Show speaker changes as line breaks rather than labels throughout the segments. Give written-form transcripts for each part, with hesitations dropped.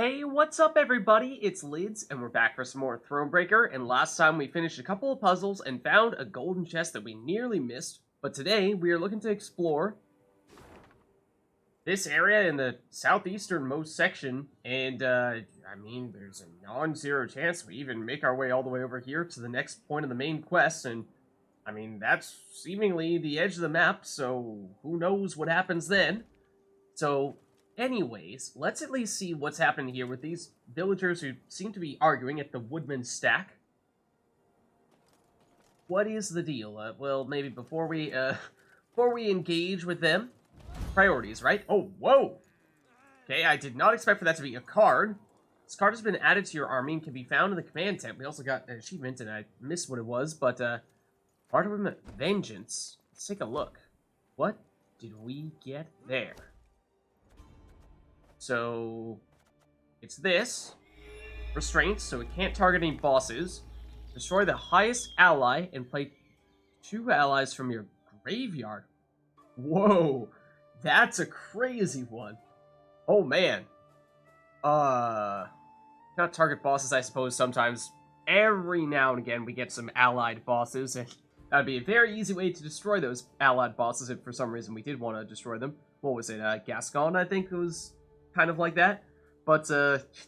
Hey, what's up everybody? It's Lids, and we're back for some more Thronebreaker, and last time we finished a couple of puzzles and found a golden chest that we nearly missed, but today we are looking to explore this area in the southeasternmost section, and I mean, there's a non-zero chance we even make our way all the way over here to the next point of the main quest, and I mean, that's seemingly the edge of the map, so who knows what happens then. So, anyways, let's at least see what's happening here with these villagers who seem to be arguing at the Woodman's Stack. What is the deal? Well, maybe before we engage with them, priorities, right? Oh, whoa! Okay, I did not expect for that to be a card. This card has been added to your army and can be found in the command tab. We also got an achievement, and I missed what it was, but, Part of Vengeance. Let's take a look. What did we get there? So, it's this. Restraint, so it can't target any bosses. Destroy the highest ally and play 2 allies from your graveyard. Whoa, that's a crazy one. Oh, man. Not target bosses, I suppose, sometimes. Every now and again, we get some allied bosses, and that'd be a very easy way to destroy those allied bosses if for some reason we did want to destroy them. What was it? Gascon, I think, was kind of like that. But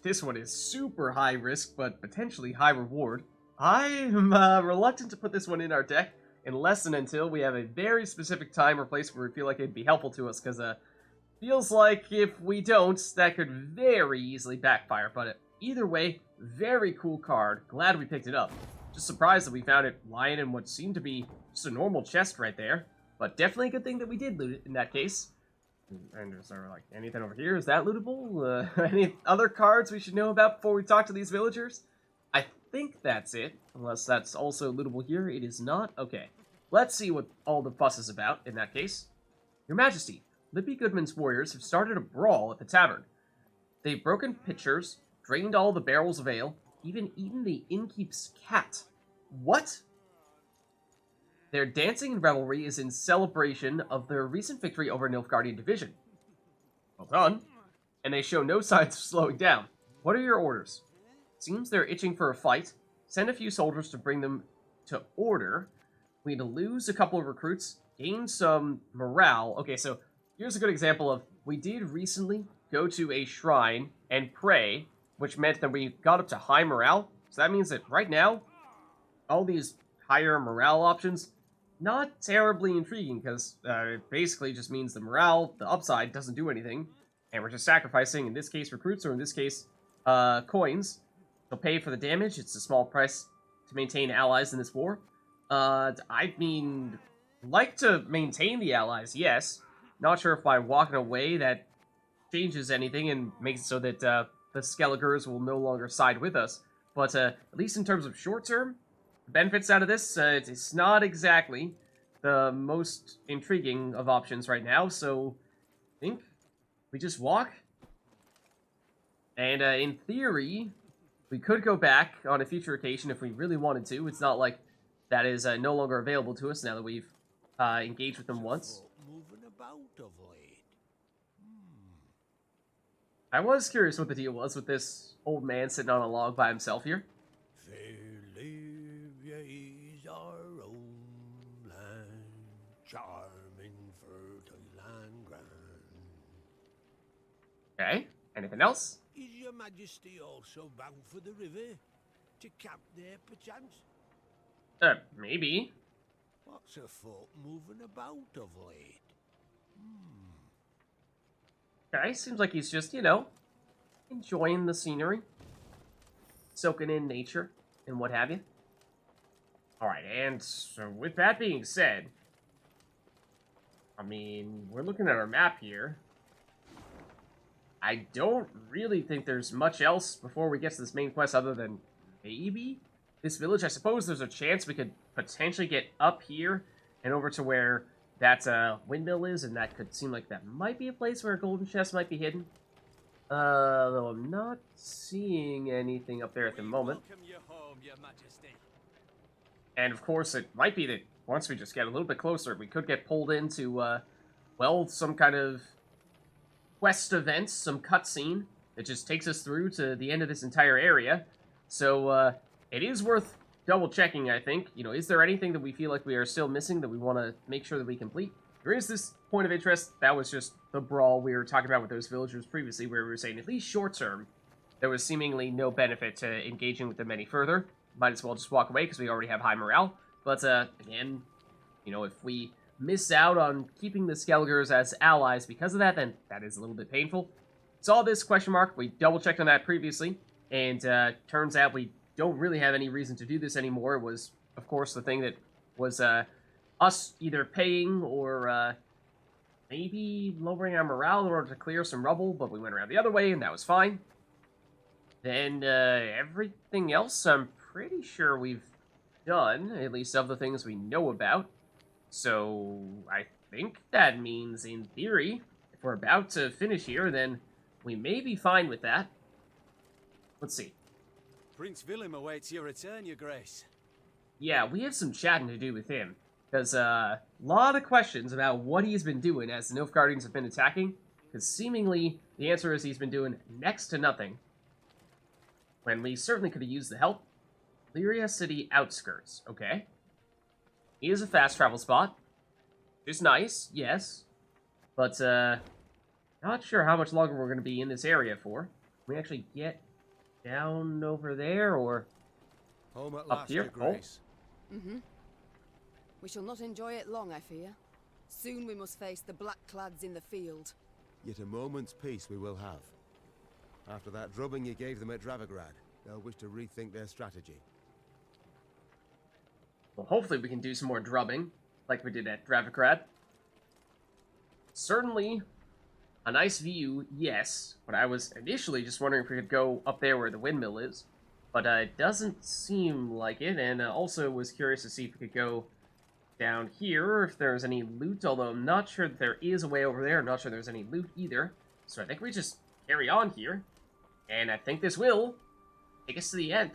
this one is super high risk, but potentially high reward. I'm reluctant to put this one in our deck unless and until we have a very specific time or place where we feel like it'd be helpful to us, because feels like if we don't, that could very easily backfire. But either way, very cool card. Glad we picked it up. Just surprised that we found it lying in what seemed to be just a normal chest right there. But definitely a good thing that we did loot it in that case. And is there, like, anything over here? Is that lootable? Any other cards we should know about before we talk to these villagers? I think that's it. Unless that's also lootable here. It is not? Okay. Let's see what all the fuss is about in that case. Your Majesty, Lippy Goodman's warriors have started a brawl at the tavern. They've broken pitchers, drained all the barrels of ale, even eaten the innkeep's cat. What? Their dancing and revelry is in celebration of their recent victory over Nilfgaardian division. Well done. And they show no signs of slowing down. What are your orders? Seems they're itching for a fight. Send a few soldiers to bring them to order. We need to lose a couple of recruits, gain some morale. Okay, so here's a good example of, we did recently go to a shrine and pray, which meant that we got up to high morale. So that means that right now, all these higher morale options, not terribly intriguing, because it basically just means the morale, the upside, doesn't do anything. And we're just sacrificing, in this case, recruits, or in this case, coins. They'll pay for the damage. It's a small price to maintain allies in this war. I mean, like to maintain the allies, yes. Not sure if by walking away that changes anything and makes it so that the Skelligers will no longer side with us. But at least in terms of short-term, the benefits out of this, it's not exactly the most intriguing of options right now, so I think we just walk. And in theory, we could go back on a future occasion if we really wanted to. It's not like that is no longer available to us now that we've engaged with them once. I was curious what the deal was with this old man sitting on a log by himself here.
Lyria is our own land, charming, fertile, and grand.
Okay, anything else?
Is your Majesty also bound for the river? To camp there, perchance?
Maybe.
What's a folk moving about of late?
Okay, seems like he's just, you know, enjoying the scenery. Soaking in nature and what have you. Alright, and so with that being said, I mean, we're looking at our map here. I don't really think there's much else before we get to this main quest other than maybe this village. I suppose there's a chance we could potentially get up here and over to where that windmill is, and that could seem like that might be a place where a golden chest might be hidden. Though I'm not seeing anything up there at the moment.
You home, Your Majesty.
And of course, it might be that once we just get a little bit closer, we could get pulled into, well, some kind of quest event, some cutscene. It just takes us through to the end of this entire area. So, it is worth double checking, I think. You know, is there anything that we feel like we are still missing that we want to make sure that we complete? There is this point of interest. That was just the brawl we were talking about with those villagers previously, where we were saying, at least short term, there was seemingly no benefit to engaging with them any further. Might as well just walk away because we already have high morale. But, again, you know, if we miss out on keeping the Skelligers as allies because of that, then that is a little bit painful. Saw this question mark. We double-checked on that previously, and turns out we don't really have any reason to do this anymore. It was, of course, the thing that was us either paying or maybe lowering our morale in order to clear some rubble, but we went around the other way, and that was fine. Then everything else I'm pretty sure we've done, at least of the things we know about. So I think that means, in theory, if we're about to finish here, then we may be fine with that. Let's see.
Prince Willem awaits your return, your grace.
Yeah, we have some chatting to do with him. Because a lot of questions about what he's been doing as the Nilfgaardians have been attacking. Because seemingly, the answer is he's been doing next to nothing. When we certainly could have used the help. Lyria City outskirts, okay. He is a fast travel spot. Which is nice, yes. But, not sure how much longer we're going to be in this area for. Can we actually get down over there, or
Home at
up
last,
here?
your grace.
Mm-hmm. We shall not enjoy it long, I fear. Soon we must face the black-clads in the field.
Yet a moment's peace we will have. After that drubbing you gave them at Dravigrad, they'll wish to rethink their strategy.
Well, hopefully we can do some more drubbing, like we did at Dravigrad. Certainly, a nice view, yes, but I was initially just wondering if we could go up there where the windmill is. But it doesn't seem like it, and also was curious to see if we could go down here, or if there's any loot, although I'm not sure that there is a way over there. I'm not sure there's any loot either. So I think we just carry on here, and I think this will take us to the end.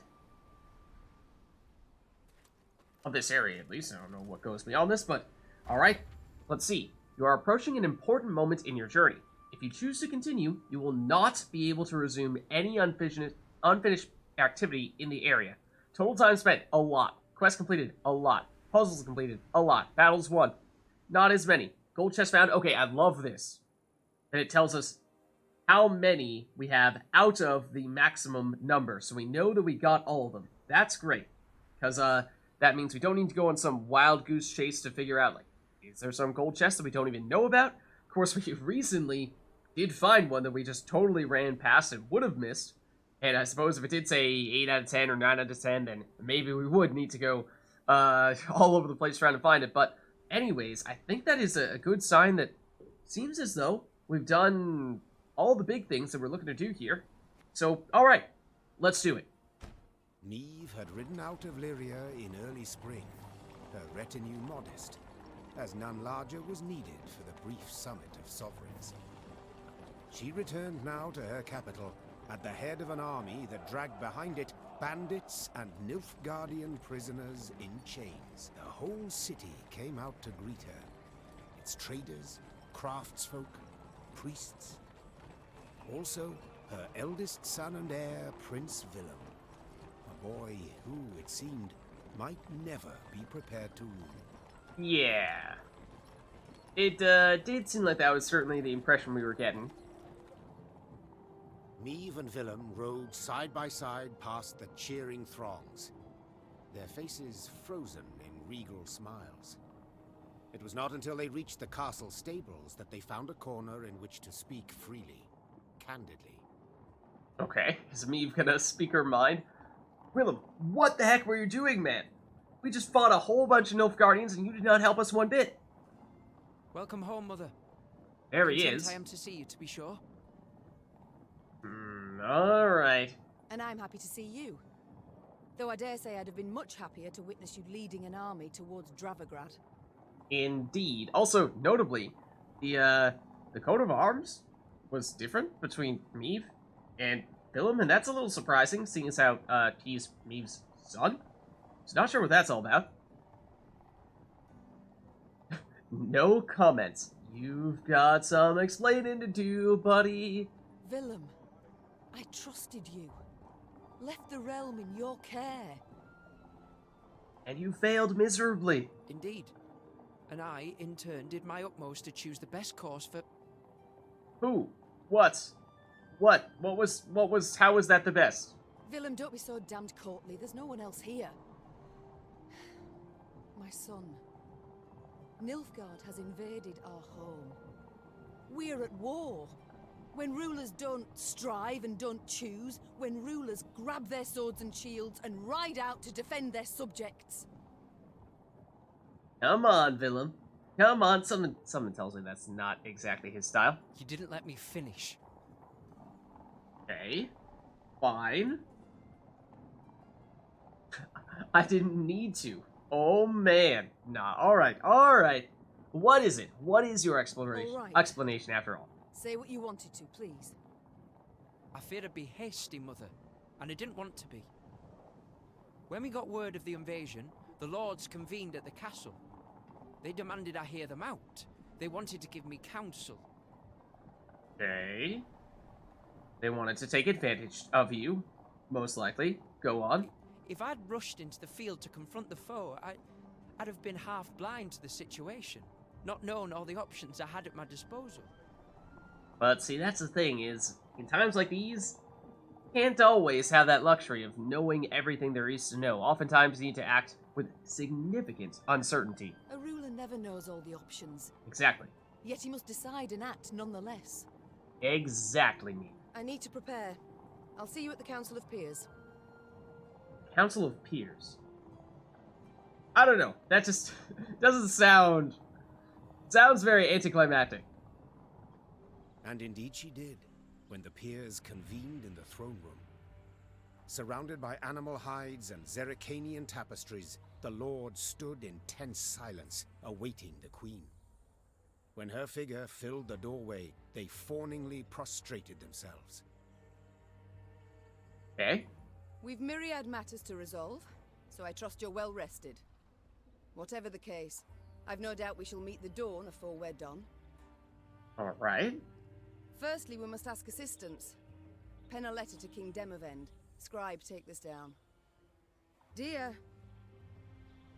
Of this area, at least. I don't know what goes beyond this, but alright, let's see. You are approaching an important moment in your journey. If you choose to continue, you will not be able to resume any unfinished activity in the area. Total time spent, a lot. Quests completed, a lot. Puzzles completed, a lot. Battles won, not as many. Gold chest found, okay, I love this. And it tells us how many we have out of the maximum number. So we know that we got all of them. That's great. Because, that means we don't need to go on some wild goose chase to figure out, like, is there some gold chest that we don't even know about? Of course, we recently did find one that we just totally ran past and would have missed. And I suppose if it did say 8 out of 10 or 9 out of 10, then maybe we would need to go all over the place trying to find it. But anyways, I think that is a good sign that seems as though we've done all the big things that we're looking to do here. So, alright, let's do it.
Meve had ridden out of Lyria in early spring, her retinue modest, as none larger was needed for the brief summit of sovereigns. She returned now to her capital, at the head of an army that dragged behind it bandits and Nilfgaardian prisoners in chains. The whole city came out to greet her. Its traders, craftsfolk, priests. Also, her eldest son and heir, Prince Willem. A boy who, it seemed, might never be prepared to rule.
Yeah. It did seem like that was certainly the impression we were getting.
Meve and Willem rode side by side past the cheering throngs, their faces frozen in regal smiles. It was not until they reached the castle stables that they found a corner in which to speak freely, candidly.
Okay, is Meve gonna speak her mind? Willem, what the heck were you doing, man? We just fought a whole bunch of Nilfgaardians and you did not help us one bit.
Welcome home, Mother.
There he
Content
is.
I am to see you, to be sure.
Alright.
And I'm happy to see you. Though I dare say I'd have been much happier to witness you leading an army towards Dravigrad.
Indeed. Also, notably, the coat of arms was different between Meve and Willem, and that's a little surprising, seeing as how he's Meve's son. So not sure what that's all about. No comments. You've got some explaining to do, buddy.
Willem, I trusted you. Left the realm in your care.
And you failed miserably.
Indeed. And I, in turn, did my utmost to choose the best course for...
Who? What? How was that the best?
Willem, don't be so damned courtly. There's no one else here. My son. Nilfgaard has invaded our home. We're at war. When rulers don't strive and don't choose, when rulers grab their swords and shields and ride out to defend their subjects.
Come on, Willem. Come on. Something tells me that's not exactly his style.
You didn't let me finish.
Okay. Fine. I didn't need to. Oh, man. Nah, alright. What is it? What is your explanation after all?
Say what you wanted to, please.
I feared I'd be hasty, Mother, and I didn't want to be. When we got word of the invasion, the lords convened at the castle. They demanded I hear them out. They wanted to give me counsel.
Okay. They wanted to take advantage of you, most likely. Go on.
If I'd rushed into the field to confront the foe, I'd have been half blind to the situation, not known all the options I had at my disposal.
But see, that's the thing, is, in times like these, you can't always have that luxury of knowing everything there is to know. Oftentimes you need to act with significant uncertainty.
A ruler never knows all the options.
Exactly.
Yet he must decide and act nonetheless.
Exactly, me.
I need to prepare. I'll see you at the Council of Peers.
Council of Peers. I don't know. That just doesn't sound... Sounds very anticlimactic.
And indeed she did, when the peers convened in the throne room. Surrounded by animal hides and Zerrikanian tapestries, the lords stood in tense silence, awaiting the queen. When her figure filled the doorway, they fawningly prostrated themselves.
Okay.
We've myriad matters to resolve, so I trust you're well rested. Whatever the case, I've no doubt we shall meet the dawn afore we're done.
Alright.
Firstly, we must ask assistance. Pen a letter to King Demavend. Scribe, take this down. Dear...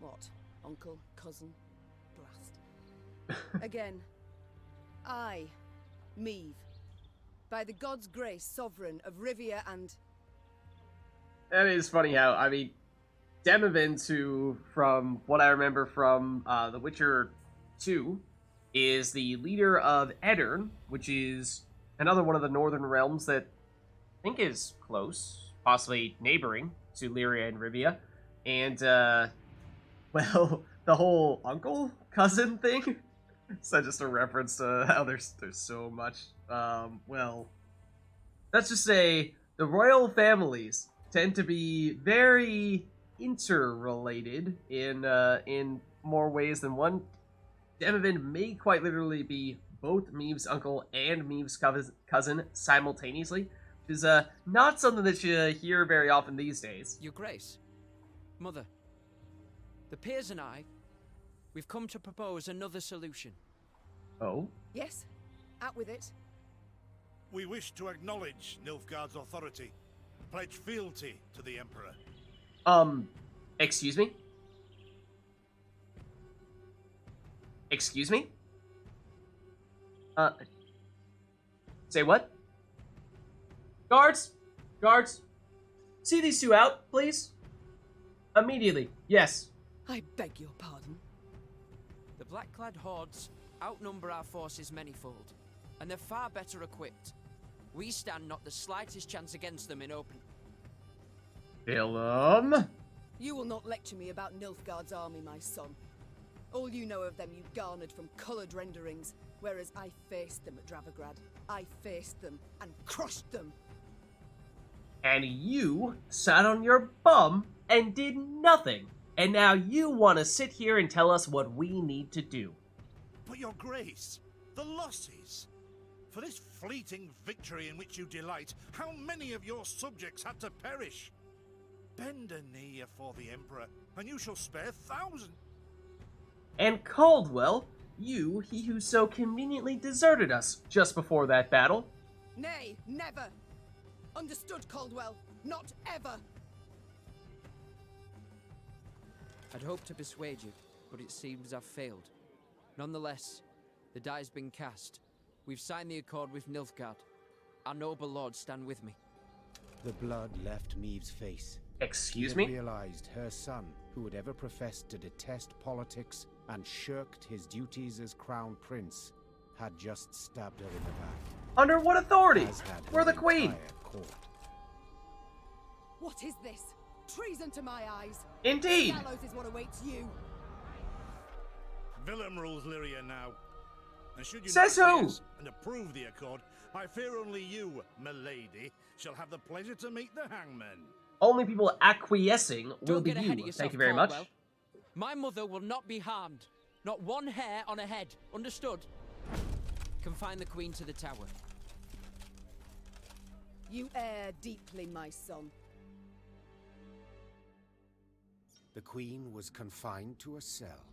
What? Uncle? Cousin? Blast. Again. I, Meve, by the god's grace, sovereign of Rivia and...
That is funny how, I mean, Demavend, who, from what I remember from The Witcher 2, is the leader of Edirn, which is another one of the northern realms that I think is close, possibly neighboring to Lyria and Rivia. And, well, the whole uncle-cousin thing, so just a reference to how there's so much, well, let's just say the royal families tend to be very interrelated in more ways than one. Demavend may quite literally be both Meve's uncle and Meve's cousin simultaneously, which is not something that you hear very often these days.
Your Grace, Mother, the peers and I, we've come to propose another solution.
Oh?
Yes, out with it.
We wish to acknowledge Nilfgaard's authority, pledge fealty to the Emperor.
Excuse me? Excuse me? Say what? Guards? Guards? See these two out, please? Immediately, yes.
I beg your pardon.
The black-clad hordes outnumber our forces manyfold, and they're far better equipped. We stand not the slightest chance against them in open...
Willem?
You will not lecture me about Nilfgaard's army, my son. All you know of them you garnered from coloured renderings, whereas I faced them at Dravigrad. I faced them and crushed them.
And you sat on your bum and did nothing. And now you want to sit here and tell us what we need to do.
But your grace, the losses. For this fleeting victory in which you delight, how many of your subjects had to perish? Bend a knee afore the Emperor, and you shall spare thousands.
And Caldwell, you, he who so conveniently deserted us just before that battle.
Nay, never! Understood, Caldwell? Not ever!
I'd hoped to persuade you, but it seems I've failed. Nonetheless, the die's been cast. We've signed the accord with Nilfgaard. Our noble lords stand with me.
The blood left Meve's face.
Excuse
She had
me?
realized her son, who had ever professed to detest politics and shirked his duties as crown prince, had just stabbed her in the back.
Under what authority?
As had
We're
her
the queen.
entire court.
What is this? Treason to my eyes.
Indeed.
Gallows is what awaits you.
Willem rules Lyria now. And should you
Says
not
who?
please and approve the accord, I fear only you, milady, shall have the pleasure to meet the hangman.
Only people acquiescing will
Don't
be
get ahead of
you.
yourself,
Thank you very much.
Caldwell. My mother will not be harmed. Not one hair on her head. Understood? Confine the queen to the tower.
You err deeply, my son.
The queen was confined to a cell.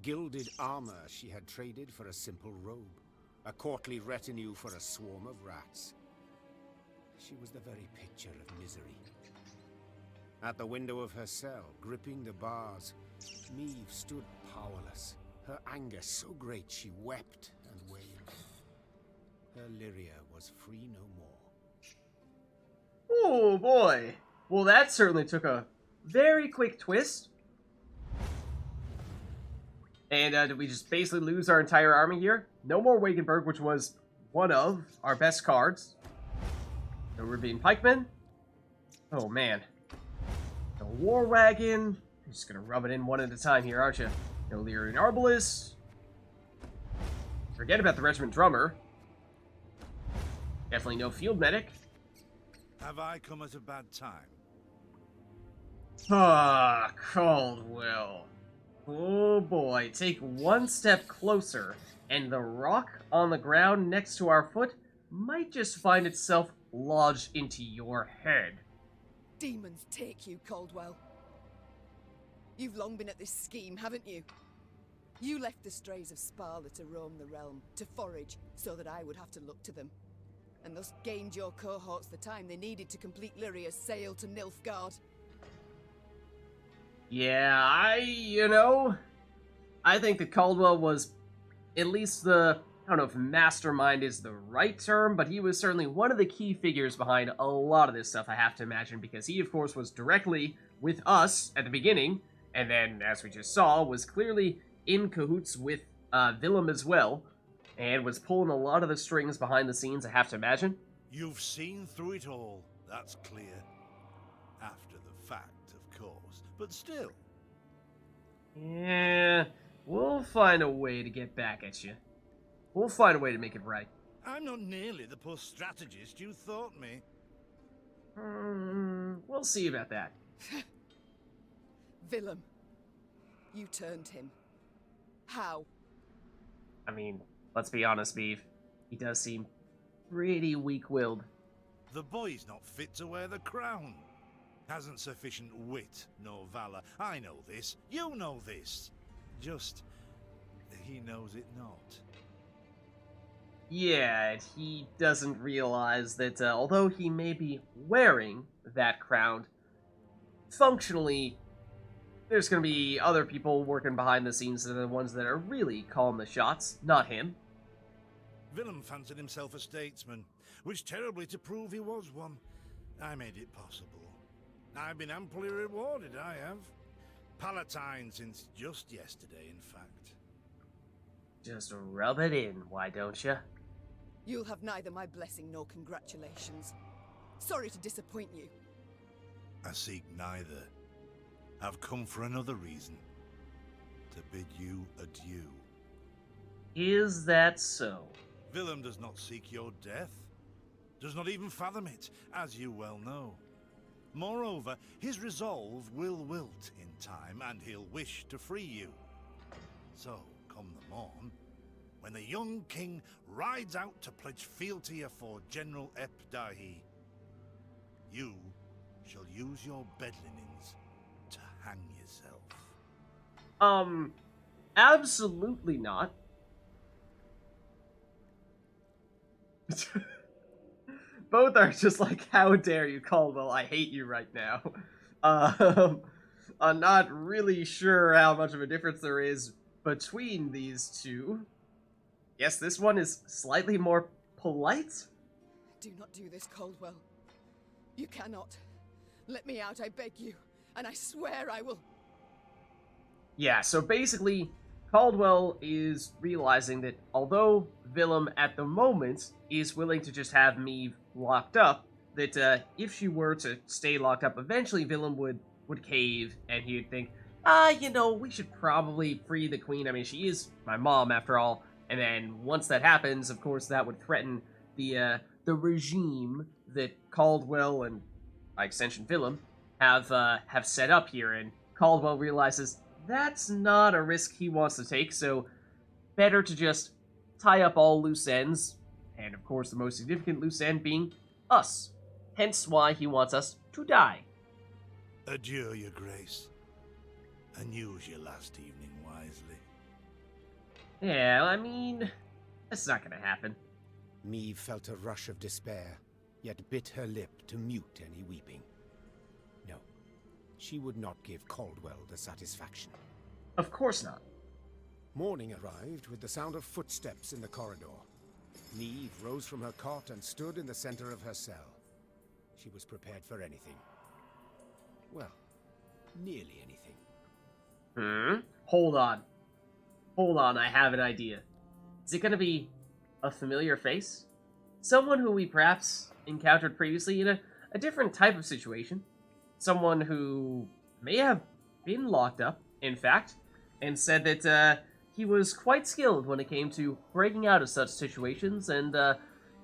Gilded armor she had traded for a simple robe. A courtly retinue for a swarm of rats. She was the very picture of misery. At the window of her cell, gripping the bars, Meve stood powerless. Her anger so great she wept and wailed. Her Lyria was free no more.
Oh boy. Well, that certainly took a very quick twist. And did we just basically lose our entire army here? No more Wagenburg, which was one of our best cards. No Rivian Pikemen. Oh man. No War Wagon. I'm just gonna rub it in one at a time here, aren't you? No Lyrian Arbalist. Forget about the Regiment Drummer. Definitely no Field Medic.
Have I come at a bad time?
Ah, Caldwell. Oh boy, take one step closer, and the rock on the ground next to our foot might just find itself lodged into your head.
Demons take you, Caldwell. You've long been at this scheme, haven't you? You left the strays of Sparla to roam the realm, to forage, so that I would have to look to them. And thus gained your cohorts the time they needed to complete Lyria's sail to Nilfgaard.
Yeah, I think that Caldwell was at least I don't know if mastermind is the right term, but he was certainly one of the key figures behind a lot of this stuff, I have to imagine, because he, of course, was directly with us at the beginning, and then, as we just saw, was clearly in cahoots with Willem as well, and was pulling a lot of the strings behind the scenes, I have to imagine.
You've seen through it all, that's clear. After the fact, of course. But still.
Yeah, we'll find a way to get back at you. We'll find a way to make it right.
I'm not nearly the poor strategist you thought me.
We'll see about that.
Willem, you turned him. How?
I mean, let's be honest, Meve. He does seem pretty weak-willed.
The boy's not fit to wear the crown. Hasn't sufficient wit nor valor. I know this. You know this. Just, he knows it not.
Yeah, and he doesn't realize that although he may be wearing that crown, functionally, there's going to be other people working behind the scenes that are the ones that are really calling the shots, not him.
Willem fancied himself a statesman, wished terribly to prove he was one. I made it possible. I've been amply rewarded, I have. Palatine since just yesterday, in fact.
Just rub it in, why don't you?
You'll have neither my blessing nor congratulations. Sorry to disappoint you.
I seek neither. I've come for another reason. To bid you adieu.
Is that so?
Willem does not seek your death. Does not even fathom it, as you well know. Moreover, his resolve will wilt in time, and he'll wish to free you. So, come the morn, when the young king rides out to pledge fealty afore General Ep Dahi, you shall use your bed linens to hang yourself.
Absolutely not. both are just like, how dare you, Caldwell? I hate you right now. Um, I'm not really sure how much of a difference there is between these two. Yes, this one is slightly more polite.
Do not do this, Caldwell. You cannot. Let me out, I beg you. And I swear I will.
Yeah, so basically, Caldwell is realizing that although Willem at the moment is willing to just have Meve locked up, that if she were to stay locked up, eventually Willem would cave and he'd think, we should probably free the queen. I mean, she is my mom after all. And then once that happens, of course, that would threaten the regime that Caldwell and, by extension, Willem have set up here. And Caldwell realizes that's not a risk he wants to take, so better to just tie up all loose ends, and of course the most significant loose end being us. Hence why he wants us to die.
Adieu, your grace, and use your last evening wisely.
Yeah, I mean, that's not gonna happen.
Meve felt a rush of despair, yet bit her lip to mute any weeping. No, she would not give Caldwell the satisfaction.
Of course not.
Morning arrived with the sound of footsteps in the corridor. Meve rose from her cot and stood in the center of her cell. She was prepared for anything. Well, nearly anything.
Hold on, I have an idea. Is it gonna be a familiar face? Someone who we perhaps encountered previously in a different type of situation? Someone who may have been locked up, in fact, and said that he was quite skilled when it came to breaking out of such situations, and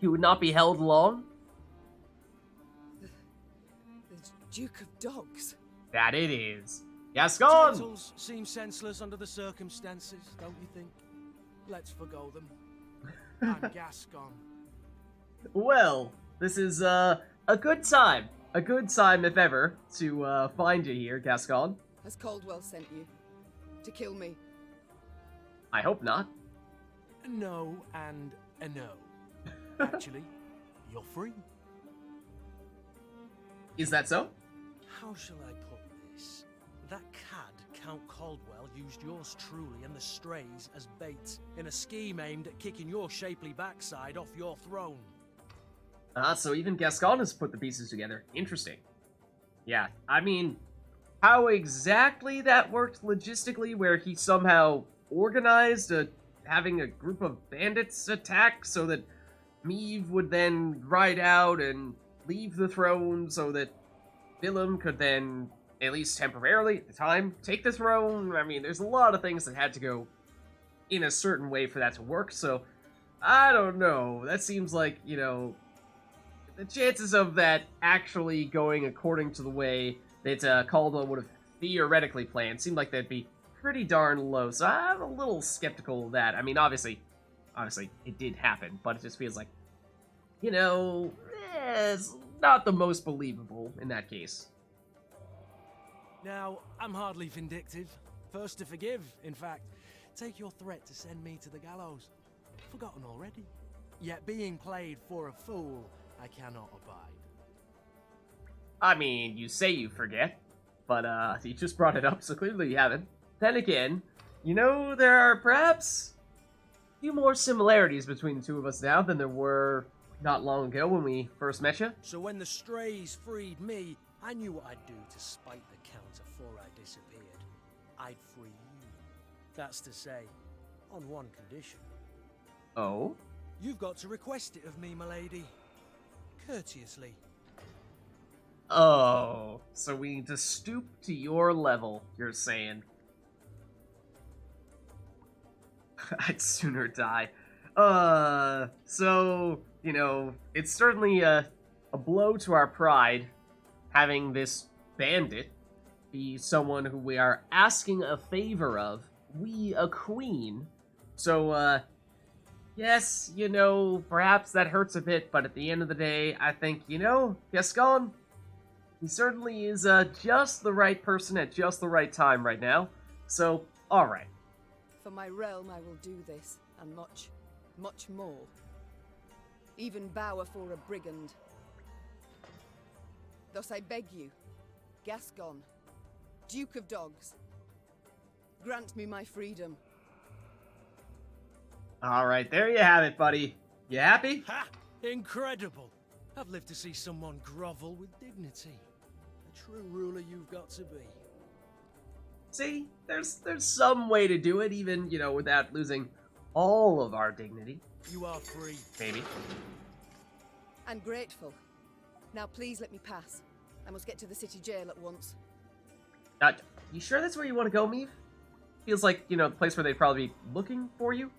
he would not be held long?
The Duke of Dogs.
That it is. Gascon!
Titles seem senseless under the circumstances, don't you think? Let's forgo them. I'm Gascon.
Well, this is a good time. A good time, if ever, to find you here, Gascon.
Has Caldwell sent you? To kill me?
I hope not.
No and a no. Actually, you're free.
Is that so?
How shall I put this? That cad, Count Caldwell, used yours truly and the strays as bait in a scheme aimed at kicking your shapely backside off your throne.
So even Gascon has put the pieces together. Interesting. Yeah, I mean, how exactly that worked logistically, where he somehow organized having a group of bandits attack so that Meve would then ride out and leave the throne so that Willem could then, at least temporarily at the time, take the throne. I mean, there's a lot of things that had to go in a certain way for that to work, so I don't know. That seems like, the chances of that actually going according to the way that Caldwell would have theoretically planned seem like they'd be pretty darn low, so I'm a little skeptical of that. I mean, obviously, it did happen, but it just feels like, it's not the most believable in that case.
Now, I'm hardly vindictive. First to forgive, in fact. Take your threat to send me to the gallows. Forgotten already. Yet being played for a fool, I cannot abide.
I mean, you say you forget, but you just brought it up, so clearly you haven't. Then again, there are perhaps a few more similarities between the two of us now than there were not long ago when we first met you.
So when the strays freed me, I knew what I'd do to spite the Count afore I disappeared. I'd free you. That's to say, on one condition.
Oh?
You've got to request it of me, my lady. Courteously.
Oh, so we need to stoop to your level, you're saying. I'd sooner die. So, it's certainly a blow to our pride having this bandit be someone who we are asking a favor of. We, a queen. So, yes, perhaps that hurts a bit, but at the end of the day, I think, Gascon, he certainly is just the right person at just the right time right now. So, alright.
For my realm I will do this, and much, much more. Even bow afore a brigand, Thus I beg you, Gascon, Duke of Dogs, grant me my freedom.
Alright, there you have it, buddy. You happy?
Ha! Incredible! I've lived to see someone grovel with dignity. The true ruler you've got to be.
See, there's some way to do it, even, you know, without losing all of our dignity.
You are free.
Maybe.
I'm grateful. Now please let me pass. I must get to the city jail at once.
You sure that's where you want to go, Meve? Feels like, you know, the place where they'd probably be looking for you.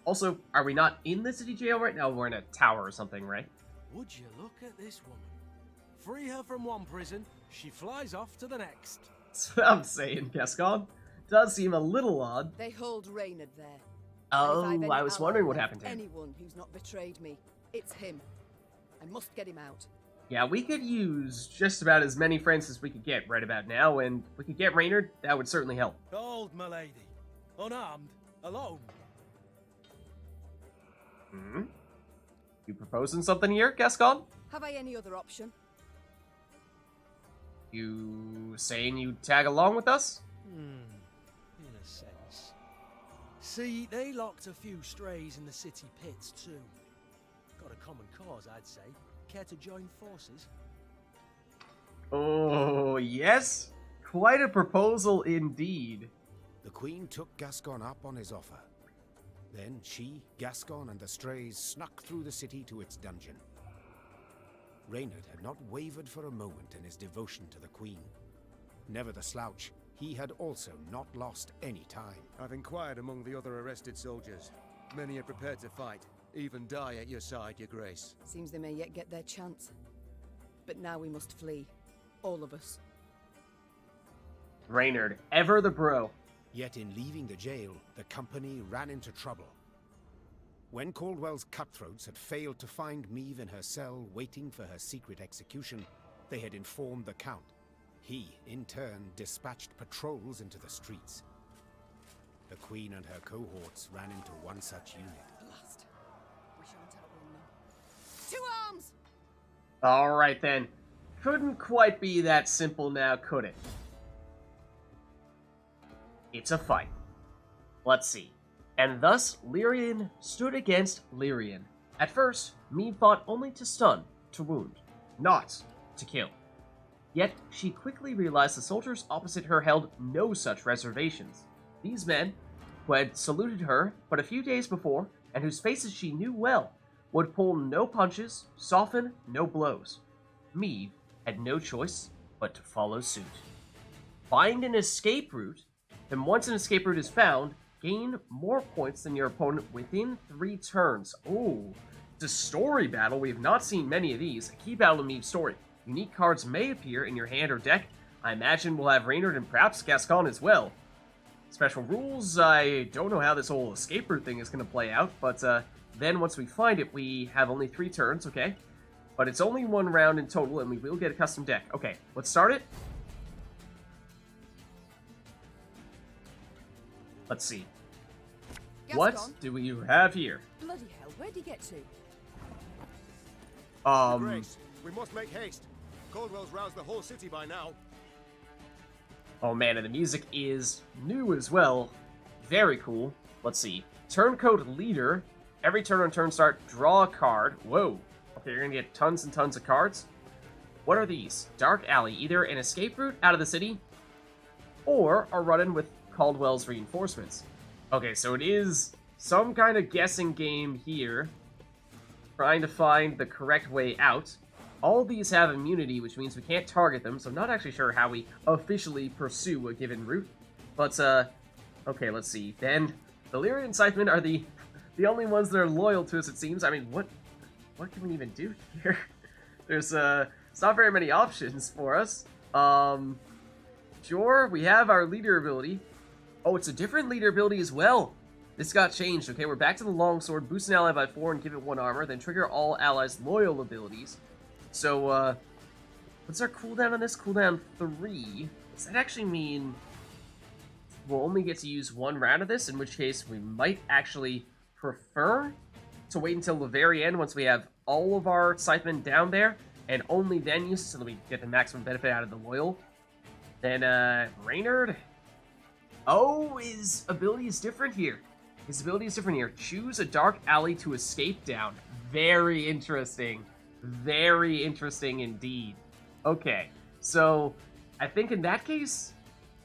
Also, are we not in the city jail right now? We're in a tower or something, right?
Would you look at this woman? Free her from one prison, she flies off to the next.
That's what I'm saying, Gascon. Does seem a little odd.
They hold Reynard there.
Oh,
And if I've
I
any
was
ally
wondering what
left,
happened to him.
anyone who's not betrayed me, it's him. I must get him out.
Yeah, we could use just about as many friends as we could get right about now, and if we could get Reynard, that would certainly help.
Hold, my lady. Unarmed, alone.
Hmm? You proposing something here, Gascon?
Have I any other option?
You saying you tag along with us?
In a sense. See, they locked a few strays in the city pits too. Got a common cause, I'd say. Care to join forces?
Oh, yes? Quite a proposal indeed.
The Queen took Gascon up on his offer. Then she, Gascon, and the strays snuck through the city to its dungeon. Reynard had not wavered for a moment in his devotion to the Queen. Never the slouch, he had also not lost any time.
I've inquired among the other arrested soldiers. Many are prepared to fight, even die at your side, your grace.
Seems they may yet get their chance. But now we must flee. All of us.
Reynard, ever the bro.
Yet in leaving the jail, the company ran into trouble. When Caldwell's cutthroats had failed to find Meve in her cell waiting for her secret execution, they had informed the Count. He, in turn, dispatched patrols into the streets. The Queen and her cohorts ran into one such unit.
Blast. We shan't outrun them. To arms!
Alright then. Couldn't quite be that simple now, could it? It's a fight. Let's see. And thus, Lyrian stood against Lyrian. At first, Meve fought only to stun, to wound, not to kill. Yet, she quickly realized the soldiers opposite her held no such reservations. These men, who had saluted her but a few days before, and whose faces she knew well, would pull no punches, soften no blows. Meve had no choice but to follow suit. Find an escape route, then once an escape route is found, gain more points than your opponent within 3 turns. Oh, it's a story battle. We have not seen many of these. A key battle in Meve's story. Unique cards may appear in your hand or deck. I imagine we'll have Reynard and perhaps Gascon as well. Special rules, I don't know how this whole escape route thing is going to play out, but then once we find it, we have only 3 turns, okay? But it's only 1 round in total, and we will get a custom deck. Okay, let's start it. Let's see.
Gascon?
What do you have here?
Bloody hell, where'd he get to?
Your grace, we must make haste. Caldwell's roused the whole city by now.
Oh man, and the music is new as well. Very cool. Let's see. Turncoat Leader. Every turn on turn start, draw a card. Whoa. Okay, you're gonna get tons and tons of cards. What are these? Dark Alley. Either an escape route out of the city, or a run-in with Caldwell's reinforcements. Okay, so it is some kind of guessing game here. Trying to find the correct way out. All these have immunity, which means we can't target them, so I'm not actually sure how we officially pursue a given route. But, okay, let's see. Then, the Lyria and Scythemen are the only ones that are loyal to us, it seems. I mean, what can we even do here? There's, it's not very many options for us. Sure, we have our leader ability. Oh, it's a different leader ability as well. This got changed. Okay, we're back to the longsword. Boost an ally by 4 and give it 1 armor. Then trigger all allies' loyal abilities. So, what's our cooldown on this? Cooldown 3. Does that actually mean we'll only get to use 1 round of this? In which case, we might actually prefer to wait until the very end once we have all of our Scythemen down there and only then use it so that we get the maximum benefit out of the loyal. Then, Reynard. Oh, his ability is different here. His ability is different here. Choose a dark alley to escape down. Very interesting. Very interesting indeed. Okay, so I think in that case,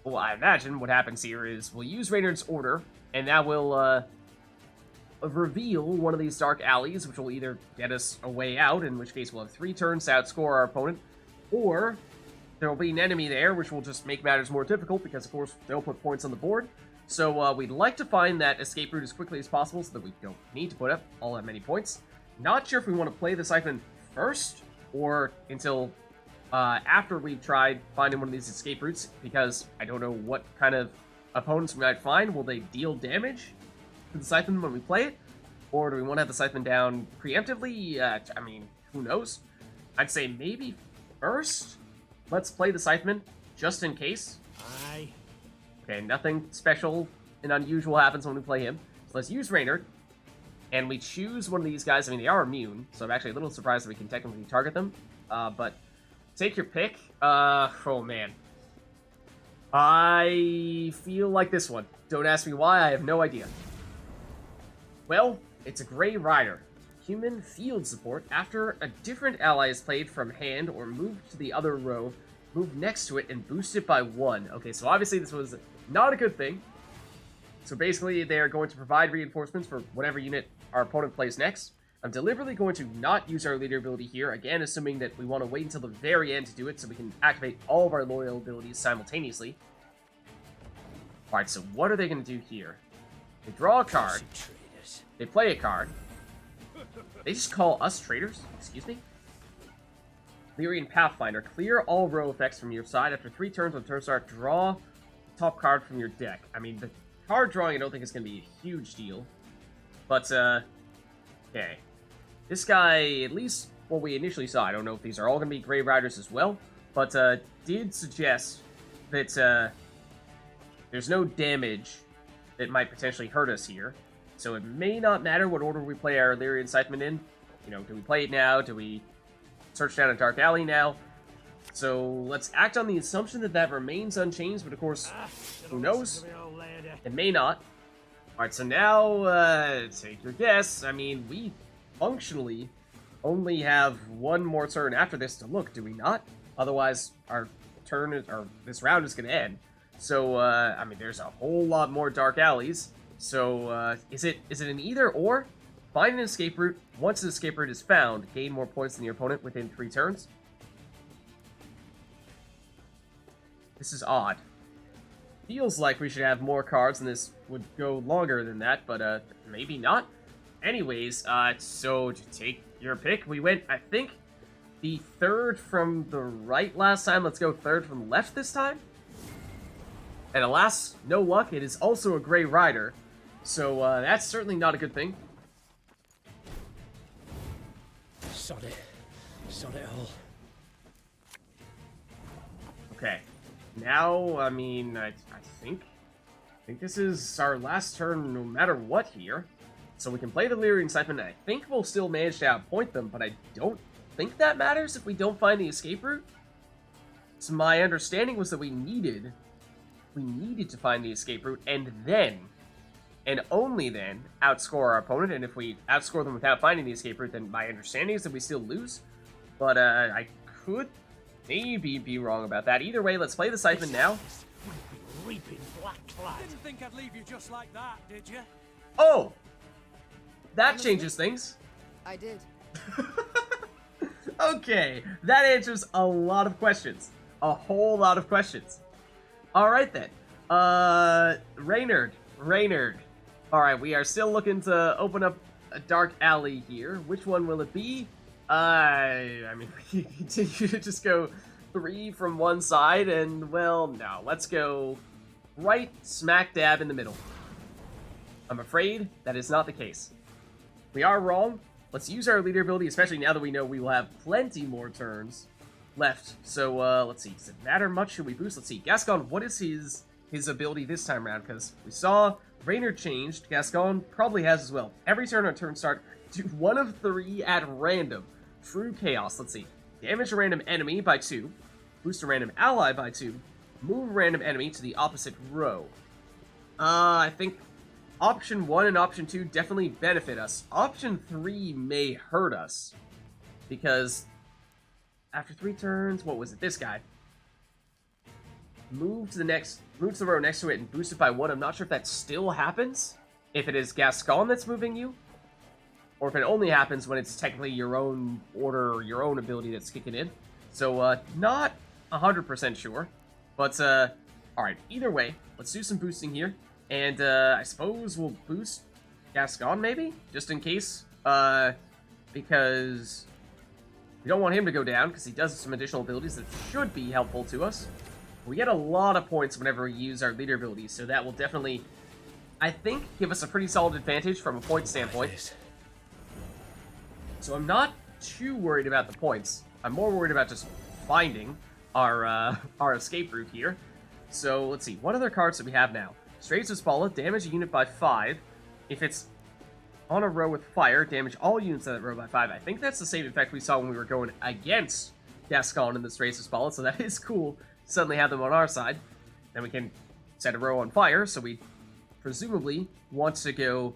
well, I imagine what happens here is we'll use Reynard's order, and that will reveal one of these dark alleys, which will either get us a way out, in which case we'll have 3 turns to outscore our opponent, or there will be an enemy there, which will just make matters more difficult, because of course they'll put points on the board. So we'd like to find that escape route as quickly as possible so that we don't need to put up all that many points. Not sure if we want to play the Siphon first, or until after we've tried finding one of these escape routes, because I don't know what kind of opponents we might find. Will they deal damage to the Siphon when we play it? Or do we want to have the Siphon down preemptively? I mean, who knows? I'd say maybe first, let's play the Siphon, just in case.
Aye.
Okay, nothing special and unusual happens when we play him. So let's use Reynard, and we choose one of these guys. I mean, they are immune, so I'm actually a little surprised that we can technically target them. But take your pick. Oh man. I feel like this one. Don't ask me why, I have no idea. Well, it's a Grey Rider. Human field support. After a different ally is played from hand or moved to the other row, move next to it and boost it by 1. Okay, so obviously this was not a good thing. So basically, they are going to provide reinforcements for whatever unit our opponent plays next. I'm deliberately going to not use our leader ability here, again assuming that we want to wait until the very end to do it so we can activate all of our loyal abilities simultaneously. Alright, so what are they going to do here? They draw a card. They play a card. They just call us traitors? Excuse me? Lyrian Pathfinder. Clear all row effects from your side. After 3 turns on turn start, draw the top card from your deck. I mean, the card drawing I don't think is going to be a huge deal. But, okay. This guy, at least what we initially saw, I don't know if these are all going to be Grey Riders as well, but did suggest that there's no damage that might potentially hurt us here. So it may not matter what order we play our Lyrian Scytheman in. You know, do we play it now? Do we search down a Dark Alley now? So let's act on the assumption that that remains unchanged, but of course, who knows? It may not. Alright, so now, take your guess. I mean, we functionally only have 1 more turn after this to look, do we not? Otherwise, our turn, or this round is going to end. So, I mean, there's a whole lot more Dark Alleys. So, is it an either or? Find an escape route. Once an escape route is found, gain more points than your opponent within 3 turns. This is odd. Feels like we should have more cards and this would go longer than that, but maybe not. Anyways, so to take your pick, we went, I think, the 3rd from the right last time. Let's go 3rd from the left this time. And alas, no luck, it is also a Grey Rider. So that's certainly not a good thing.
Sod it all.
Okay. Now, I mean, I think this is our last turn no matter what here. So we can play the Lyrian Siphon, and I think we'll still manage to outpoint them, but I don't think that matters if we don't find the escape route. So my understanding was that we needed to find the escape route, and then, and only then, outscore our opponent. And if we outscore them without finding the escape route, then my understanding is that we still lose. But I could maybe be wrong about that. Either way, let's play the Siphon now.
Reaping black clad. Didn't think I'd leave you just like that, did you?
Oh! That changes things.
I did.
Okay, that answers a lot of questions. A whole lot of questions. Alright then. Reynard. Alright, we are still looking to open up a dark alley here. Which one will it be? I mean, we continue to just go 3 from one side, and, well, no. Let's go right smack dab in the middle. I'm afraid that is not the case. We are wrong. Let's use our leader ability, especially now that we know we will have plenty more turns left. So, let's see. Does it matter much? Should we boost? Let's see. Gascon, what is his ability this time around? Because we saw Reynard changed. Gascon probably has as well. Every turn on turn start, do 1 of 3 at random. True chaos. Let's see. damage a random enemy by 2, boost a random ally by 2, move a random enemy to the opposite row. I think option 1 and option 2 definitely benefit us. Option 3 may hurt us, because after 3 turns, what was it? This guy. Move to the row next to it and boost it by 1. I'm not sure if that still happens, if it is Gascon that's moving you, or if it only happens when it's technically your own order or your own ability that's kicking in. So, not 100% sure. But, alright, either way, let's do some boosting here. And, I suppose we'll boost Gascon, maybe? Just in case. Because we don't want him to go down, because he does some additional abilities that should be helpful to us. We get a lot of points whenever we use our leader abilities, so that will definitely, I think, give us a pretty solid advantage from a point standpoint. So I'm not too worried about the points. I'm more worried about just finding our escape route here. So let's see, what other cards do we have now? Strays of Spalla, damage a unit by 5. If it's on a row with fire, damage all units on that row by 5. I think that's the same effect we saw when we were going against Gascon in the Strays of Spalla, so that is cool. Suddenly have them on our side. Then we can set a row on fire, so we presumably want to go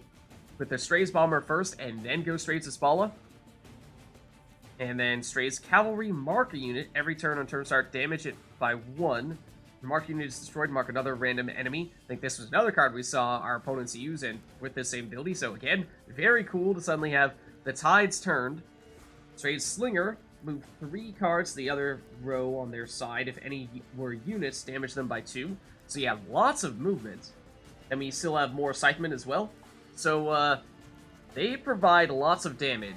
with the Strays Bomber first, and then go Strays of Spalla. And then Strays Cavalry, mark a unit. Every turn on turn start, damage it by 1. The mark unit is destroyed, mark another random enemy. I think this was another card we saw our opponents use, and with this same ability. So again, very cool to suddenly have the tides turned. Strays Slinger, move 3 cards to the other row on their side. If any were units, damage them by 2. So you have lots of movement. And we still have more Scythemen as well. So, they provide lots of damage.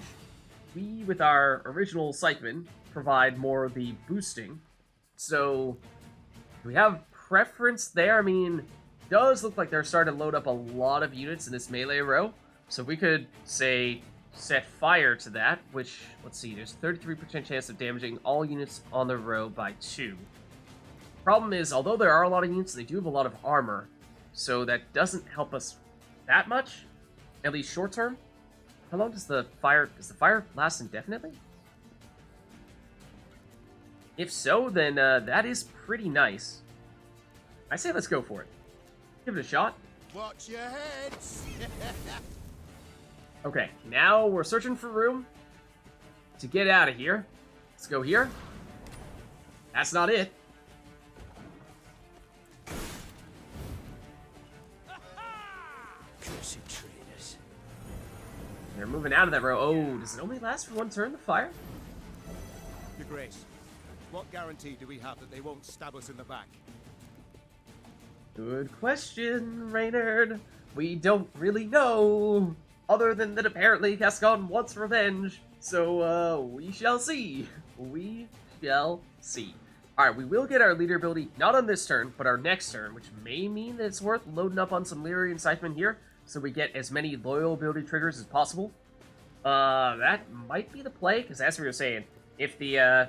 We, with our original Scythemen, provide more of the boosting. So, do we have preference there? I mean, it does look like they're starting to load up a lot of units in this melee row. So we could, say, set fire to that, which, let's see, there's 33% chance of damaging all units on the row by 2. Problem is, although there are a lot of units, they do have a lot of armor, so that doesn't help us that much, at least short term. How long does the fire last indefinitely? If so, then that is pretty nice. I say let's go for it. Give it a shot.
Watch your heads!
Okay, now we're searching for room to get out of here. Let's go here. That's not it.
Cursed traitors.
They're moving out of that row. Oh, does it only last for 1 turn, the fire?
Your Grace, what guarantee do we have that they won't stab us in the back?
Good question, Reynard. We don't really know. Other than that apparently Gascon wants revenge. So, we shall see. We shall see. Alright, we will get our leader ability, not on this turn, but our next turn, which may mean that it's worth loading up on some Lyria and Scythemen here, so we get as many loyal ability triggers as possible. That might be the play, because as we were saying, if the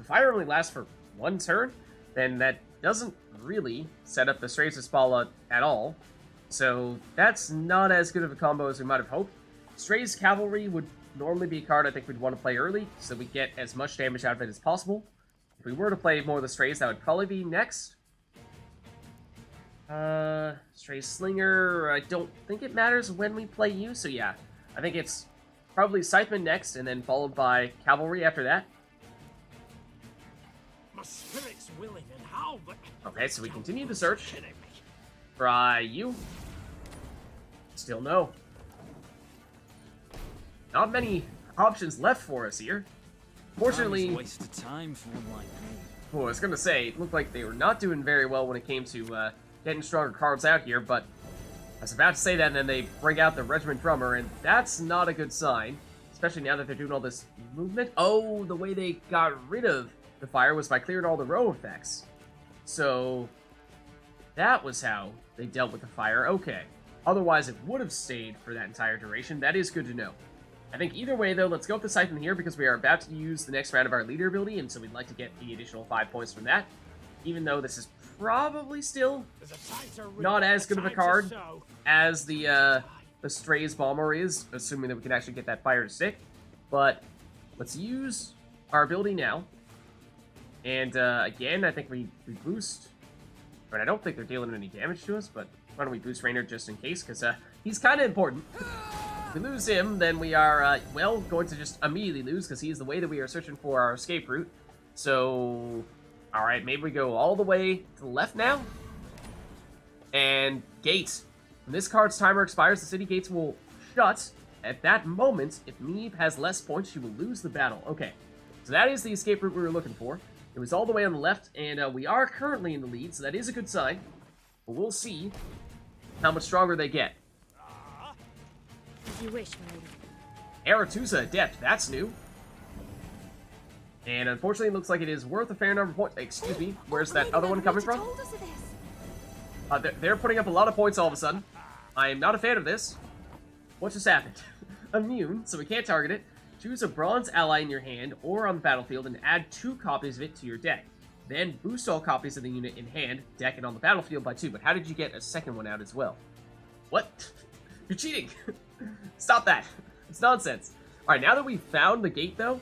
fire only lasts for 1 turn, then that doesn't really set up the Strays of Spalla at all. So that's not as good of a combo as we might have hoped. Strays Cavalry would normally be a card I think we'd want to play early, so we get as much damage out of it as possible. If we were to play more of the Strays, that would probably be next. Strays Slinger, I don't think it matters when we play you, so yeah. I think it's probably Scytheman next, and then followed by Cavalry after that.
My spirit's willing and how, but...
Okay, so we continue to search. Try you. Still no. Not many options left for us here. Fortunately,
Waste of time for one like me.
well, I was gonna say, it looked like they were not doing very well when it came to getting stronger cards out here, but I was about to say that, and then they bring out the Regiment Drummer, and that's not a good sign, especially now that they're doing all this movement. Oh, the way they got rid of the fire was by clearing all the row effects. So that was how they dealt with the fire. Okay. Otherwise, it would have stayed for that entire duration. That is good to know. I think either way, though, let's go with the Scytheman here because we are about to use the next round of our leader ability, and so we'd like to get the additional 5 points from that. Even though this is probably still not as good of a card as the Strays Bomber is, assuming that we can actually get that fire to stick. But let's use our ability now. And again, I think we boost. But I don't think they're dealing any damage to us, but why don't we boost Raynor just in case, because he's kind of important. If we lose him, then we are, well, going to just immediately lose, because he's the way that we are searching for our escape route. So, alright, maybe we go all the way to the left now. And gate. When this card's timer expires, the city gates will shut. At that moment, if Meve has less points, she will lose the battle. Okay, so that is the escape route we were looking for. It was all the way on the left, and we are currently in the lead, so that is a good sign. But we'll see how much stronger they get.
As you wish, lady.
Aretusa Adept, that's new. And unfortunately, it looks like it is worth a fair number of points. Excuse me, where's that other one coming from? They're putting up a lot of points all of a sudden. I am not a fan of this. What just happened? Immune, so we can't target it. Choose a bronze ally in your hand or on the battlefield and add 2 copies of it to your deck. Then boost all copies of the unit in hand, deck, and on the battlefield by 2. But how did you get a second one out as well? What? You're cheating! Stop that! It's nonsense. Alright, now that we've found the gate, though,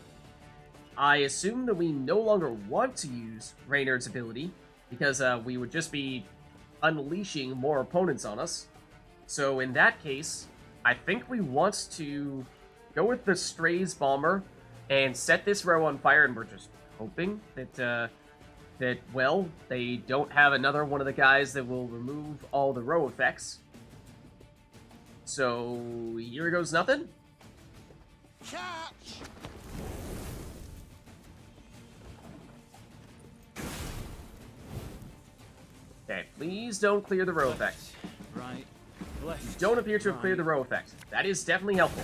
I assume that we no longer want to use Raynor's ability, because we would just be unleashing more opponents on us. So in that case, I think we want to go with the Strays Bomber and set this row on fire, and we're just hoping that, well, they don't have another one of the guys that will remove all the row effects. So, here goes nothing.
Catch!
Okay, please don't clear the row effect.
Right.
You
Left.
don't appear to have cleared the row effect. That is definitely helpful.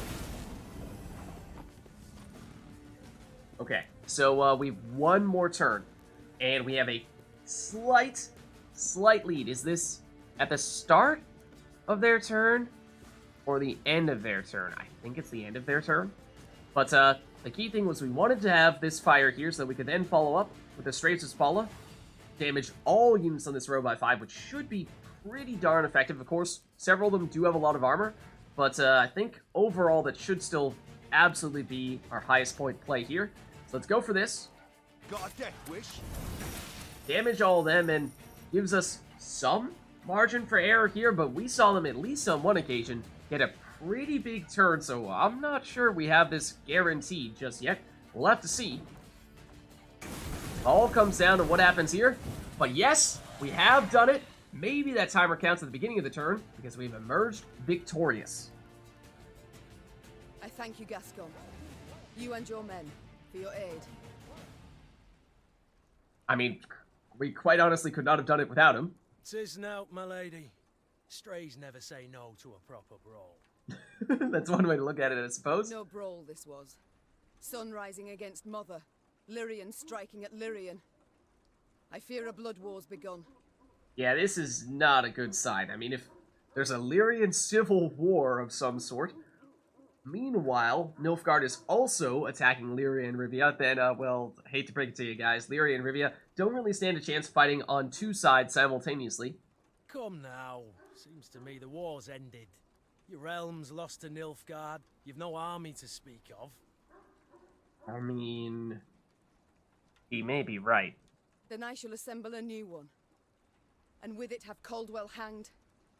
Okay, so we've one more turn, and we have a slight lead. Is this at the start of their turn or the end of their turn? I think it's the end of their turn. But the key thing was we wanted to have this fire here so that we could then follow up with the Strays' Spalla, damage all units on this row by 5, which should be pretty darn effective. Of course, several of them do have a lot of armor, but I think overall that should still absolutely be our highest point play here. So let's go for this.
Got a death wish?
Damage all of them and gives us some margin for error here, but we saw them at least on one occasion get a pretty big turn, so I'm not sure we have this guaranteed just yet. We'll have to see. All comes down to what happens here. But yes, we have done it. Maybe that timer counts at the beginning of the turn, because we've emerged victorious.
I thank you, Gascon. You and your men, for your aid.
I mean, we quite honestly could not have done it without him.
'Tis now, my lady. Strays never say no to a proper brawl.
That's one way to look at it, I suppose.
No brawl this was. Sun rising against Mother. Lyrian striking at Lyrian. I fear a blood war's begun.
Yeah, this is not a good sign. I mean, if there's a Lyrian civil war of some sort, meanwhile, Nilfgaard is also attacking Lyria and Rivia, then, well, I hate to break it to you guys, Lyria and Rivia don't really stand a chance fighting on 2 sides simultaneously.
Come now. Seems to me the war's ended. Your realm's lost to Nilfgaard. You've no army to speak of.
I mean, he may be right.
Then I shall assemble a new one. And with it have Caldwell hanged,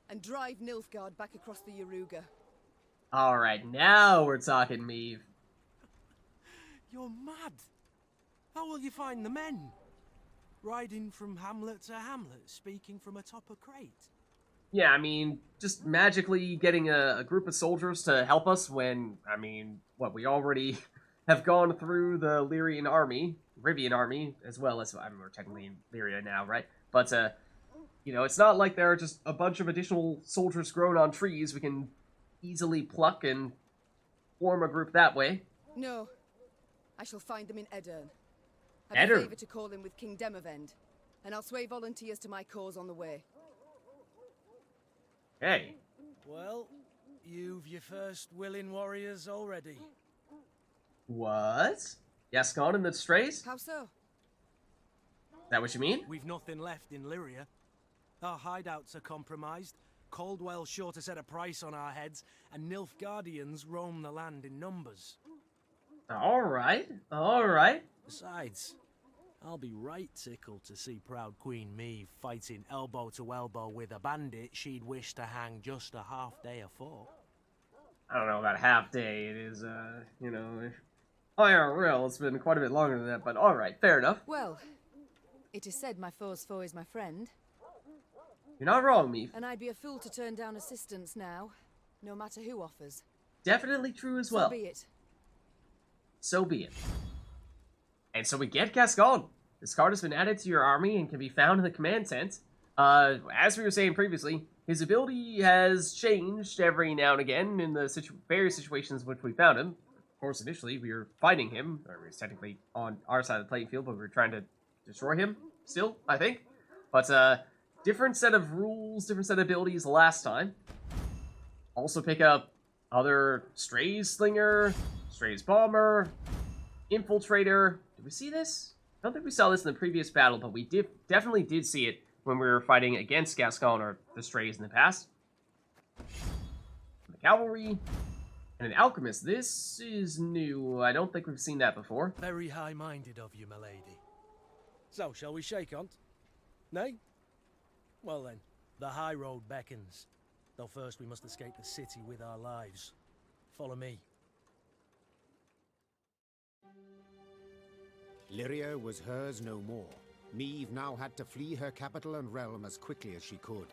and drive Nilfgaard back across the Yaruga.
Alright, now we're talking, Meve.
You're mad. How will you find the men? Riding from hamlet to hamlet, speaking from atop a crate.
Yeah, I mean, just magically getting a group of soldiers to help us when, I mean, what, we already have gone through the Lyrian army, Rivian army, as well as, I mean, we're technically in Lyria now, right? But, you know, it's not like there are just a bunch of additional soldiers grown on trees we can easily pluck and form a group that way.
No. I shall find them in Edirn. Have a favor to call in with King Demavend, and I'll sway volunteers to my cause on the way.
Hey.
Well, you've your first willing warriors already.
What? Gascon and the Strays? Is
How so?
that what you mean?
We've nothing left in Lyria. Our hideouts are compromised, Caldwell's sure to set a price on our heads, and Nilfgaardians roam the land in numbers.
Alright, alright.
Besides, I'll be right tickled to see proud Queen Meve fighting elbow to elbow with a bandit she'd wish to hang just a half day afore.
I don't know about half day. It is, IRL. It's been quite a bit longer than that, but alright, fair enough.
Well, it is said my foe's foe is my friend,
You're not wrong, Meve.
and I'd be a fool to turn down assistance now, no matter who offers.
Definitely true as well.
So be it.
So be it. And so we get Gascon. This card has been added to your army and can be found in the command tent. As we were saying previously, his ability has changed every now and again in the various situations in which we found him. Of course, initially we were fighting him, or we were technically on our side of the playing field, but we were trying to destroy him still, I think. But different set of rules, different set of abilities last time. Also pick up other Strays Slinger, Strays Bomber, Infiltrator. Did we see this? I don't think we saw this in the previous battle, but we definitely did see it when we were fighting against Gascon or the Strays in the past. The Cavalry, and an Alchemist. This is new. I don't think we've seen that before.
Very high-minded of you, my lady. So, shall we shake on? Nay? Well then, the high road beckons. Though first we must escape the city with our lives. Follow me.
Lyria was hers no more. Meve now had to flee her capital and realm as quickly as she could.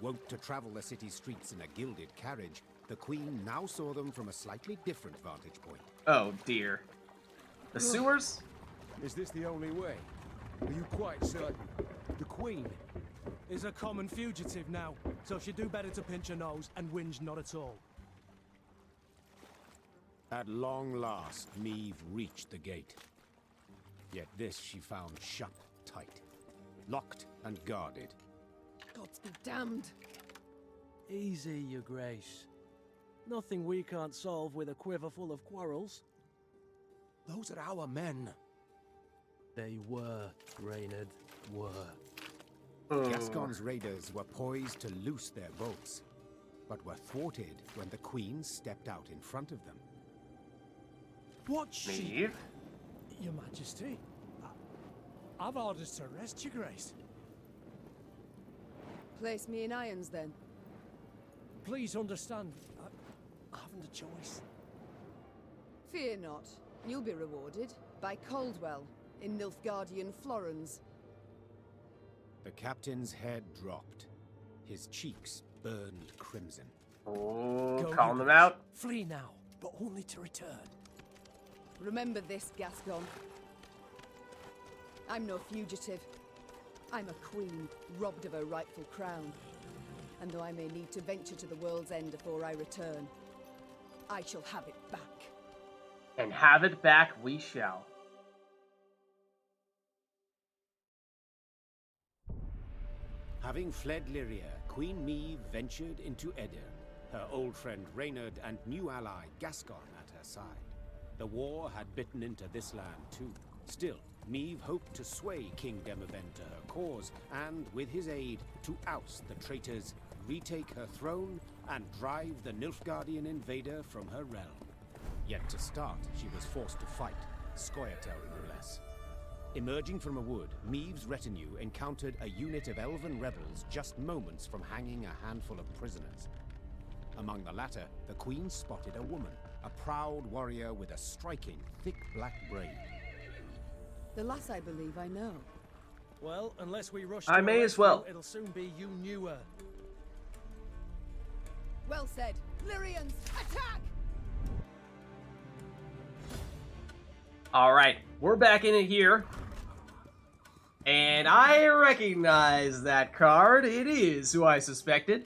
Wont to travel the city streets in a gilded carriage, the Queen now saw them from a slightly different vantage point.
Oh dear. The sewers?
Is this the only way? Are you quite certain?
The Queen is a common fugitive now, so she'd do better to pinch her nose and whinge not at all.
At long last, Meve reached the gate. Yet this she found shut tight, locked and guarded.
Gods be damned.
Easy, your grace. Nothing we can't solve with a quiver full of quarrels.
Those are our men.
They were, Reynard, were.
Gascon's raiders were poised to loose their bolts, but were thwarted when the Queen stepped out in front of them.
What she...
Meve?
Your Majesty, I've orders to arrest your grace.
Place me in irons, then.
Please understand, I haven't a choice.
Fear not. You'll be rewarded by Caldwell in Nilfgaardian Florens.
The captain's head dropped. His cheeks burned crimson.
Oh,
Go,
calm
you
them out.
Flee now, but only to return.
Remember this, Gascon. I'm no fugitive. I'm a queen, robbed of her rightful crown. And though I may need to venture to the world's end before I return, I shall have it back.
And have it back we shall.
Having fled Lyria, Queen Meve ventured into Edirn, her old friend Reynard and new ally Gascon at her side. The war had bitten into this land too. Still, Meve hoped to sway King Demavend to her cause, and with his aid, to oust the traitors, retake her throne, and drive the Nilfgaardian invader from her realm. Yet to start, she was forced to fight, Scoia'tael no less. Emerging from a wood, Meve's retinue encountered a unit of elven rebels just moments from hanging a handful of prisoners. Among the latter, the Queen spotted a woman, a proud warrior with a striking, thick black braid.
The lass I believe I know.
Well, unless we rush
I
to
may
her
as well.
rescue, it'll soon be you knew her.
Well said. Lyrians, attack!
Alright, we're back in it here. And I recognize that card. It is who I suspected.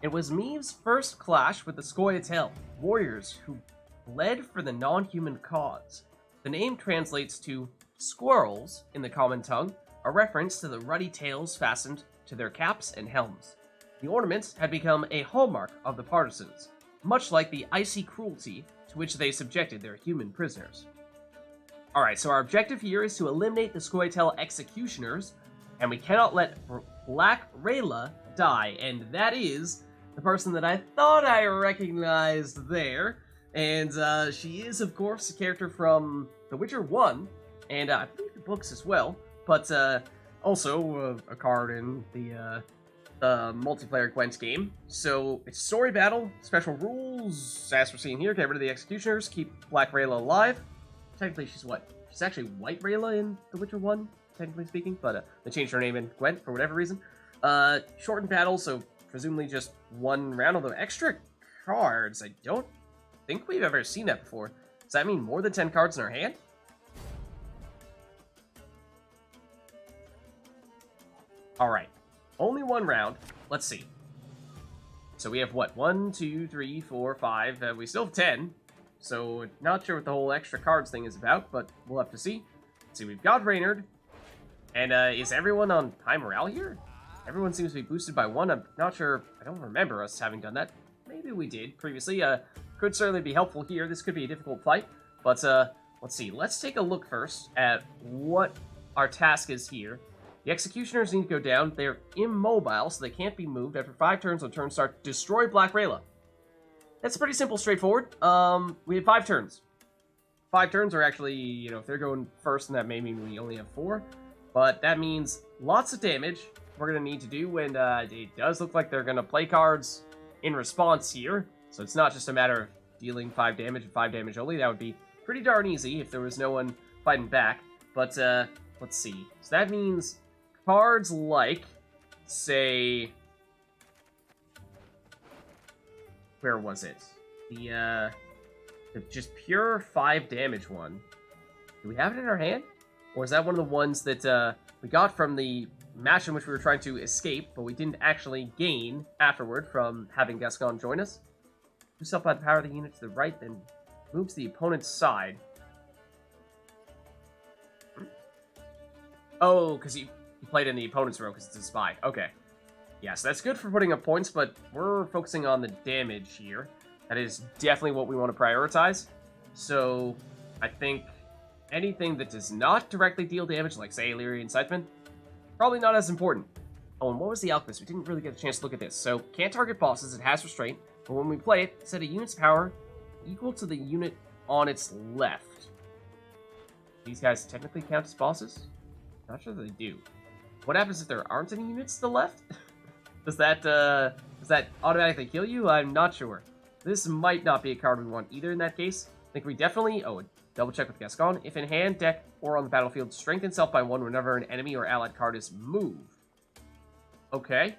It was Meve's first clash with the Scoia'tael, warriors who bled for the non-human cause. The name translates to squirrels in the common tongue, a reference to the ruddy tails fastened to their caps and helms. The ornament had become a hallmark of the partisans, much like the icy cruelty to which they subjected their human prisoners. Alright, so our objective here is to eliminate the Scoia'tael executioners, and we cannot let Black Rayla die, and that is the person that I thought I recognized there. And she is, of course, a character from The Witcher 1, and I believe the books as well, but also a card in the multiplayer Gwent game. So it's story battle, special rules, as we're seeing here, get rid of the executioners, keep Black Rayla alive. Technically, she's what? She's actually White Rayla in The Witcher 1, technically speaking, but they changed her name in Gwent for whatever reason. Shortened battle, so presumably just one round, although extra cards, I don't think we've ever seen that before. Does that mean more than 10 cards in our hand? Alright. Only one round. Let's see. So we have what? 1, 2, 3, 4, 5. We still have 10. So not sure what the whole extra cards thing is about, but we'll have to see. Let's see, we've got Reynard. And is everyone on high morale here? Everyone seems to be boosted by 1. I'm not sure. I don't remember us having done that. Maybe we did previously. Could certainly be helpful here. This could be a difficult fight. But let's see. Let's take a look first at what our task is here. The executioners need to go down. They're immobile, so they can't be moved. After 5 turns, on turn start, destroy Black Rayla. That's pretty simple, straightforward. We have 5 turns. 5 turns are actually, you know, if they're going first, then that may mean we only have 4. But that means lots of damage we're going to need to do, and it does look like they're going to play cards in response here. So it's not just a matter of dealing 5 damage and 5 damage only. That would be pretty darn easy if there was no one fighting back. But let's see. So that means cards like, say, where was it? The just pure 5 damage one. Do we have it in our hand? Or is that one of the ones that we got from the match in which we were trying to escape, but we didn't actually gain afterward from having Gascon join us? Boost up by the power of the unit to the right, then moves the opponent's side. Oh, because he played in the opponent's row because it's a spy. Okay. Yeah, so that's good for putting up points, but we're focusing on the damage here. That is definitely what we want to prioritize. So I think anything that does not directly deal damage, like, say, Lyria and Scytheman, probably not as important. Oh, and what was the Alchemist? We didn't really get a chance to look at this. So, can't target bosses, it has restraint, but when we play it, set a unit's power equal to the unit on its left. These guys technically count as bosses? Not sure that they do. What happens if there aren't any units to the left? Does that automatically kill you? I'm not sure. This might not be a card we want either in that case. I think we definitely... Oh, double check with Gascon. If in hand, deck, or on the battlefield, strengthen self by 1 whenever an enemy or allied card is moved. Okay.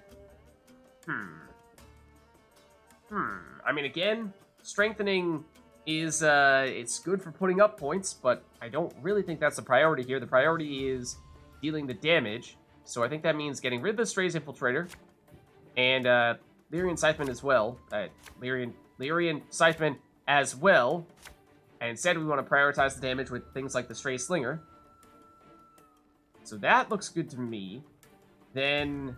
I mean, again, strengthening is, it's good for putting up points, but I don't really think that's the priority here. The priority is dealing the damage. So I think that means getting rid of the Stray's Infiltrator, and Lyrian Scytheman as well. Lyrian Scytheman as well. And instead we want to prioritize the damage with things like the Stray Slinger. So that looks good to me. Then,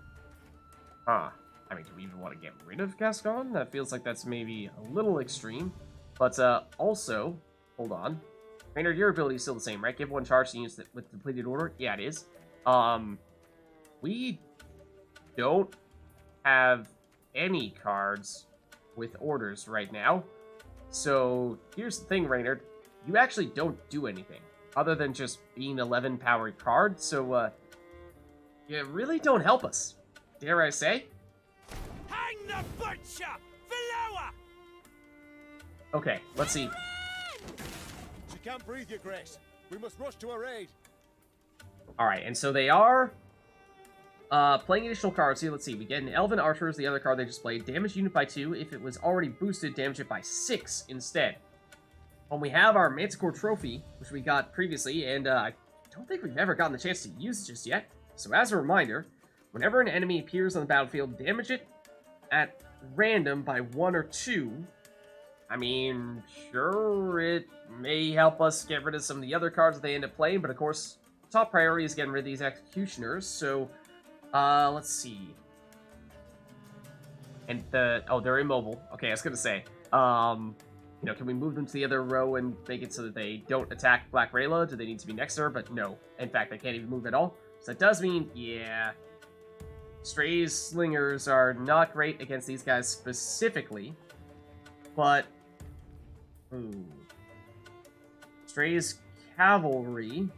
I mean, do we even want to get rid of Gascon? That feels like that's maybe a little extreme. But also, hold on. Reynard, your ability is still the same, right? Give 1 charge to units with depleted order. Yeah, it is. We don't have any cards with orders right now. So, here's the thing, Reynard. You actually don't do anything, other than just being 11 powered card, so, you really don't help us. Dare I say?
Hang the butcher! Valoa!
Okay, let's see.
She can't breathe, Your Grace. We must rush to her aid.
Alright, and so they are playing additional cards here. Let's see. We get an Elven Archer as the other card they just played. Damage unit by 2. If it was already boosted, damage it by 6 instead. And we have our Manticore Trophy, which we got previously, and I don't think we've ever gotten the chance to use it just yet. So as a reminder, whenever an enemy appears on the battlefield, damage it at random by 1 or 2. I mean, sure, it may help us get rid of some of the other cards that they end up playing, but of course, top priority is getting rid of these executioners, so let's see. And they're immobile. Okay, I was gonna say, you know, can we move them to the other row and make it so that they don't attack Black Rayla? Do they need to be next to her? But no. In fact, they can't even move at all. So that does mean, yeah, Stray's Slingers are not great against these guys specifically, but Stray's Cavalry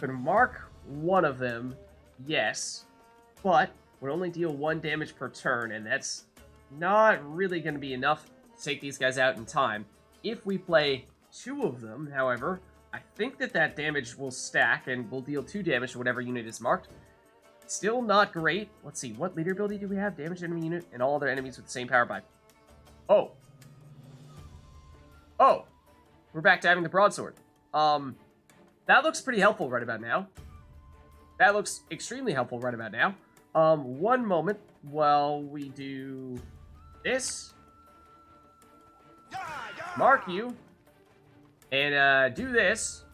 Could mark one of them, yes, but would only deal 1 damage per turn, and that's not really going to be enough to take these guys out in time. If we play 2 of them, however, I think that damage will stack and will deal 2 damage to whatever unit is marked. Still not great. Let's see, what leader ability do we have? Damage enemy unit and all other enemies with the same power by... Oh! Oh! We're back to having the broadsword. That looks pretty helpful right about now. That looks extremely helpful right about now. One moment while we do this. Mark you. And, do this.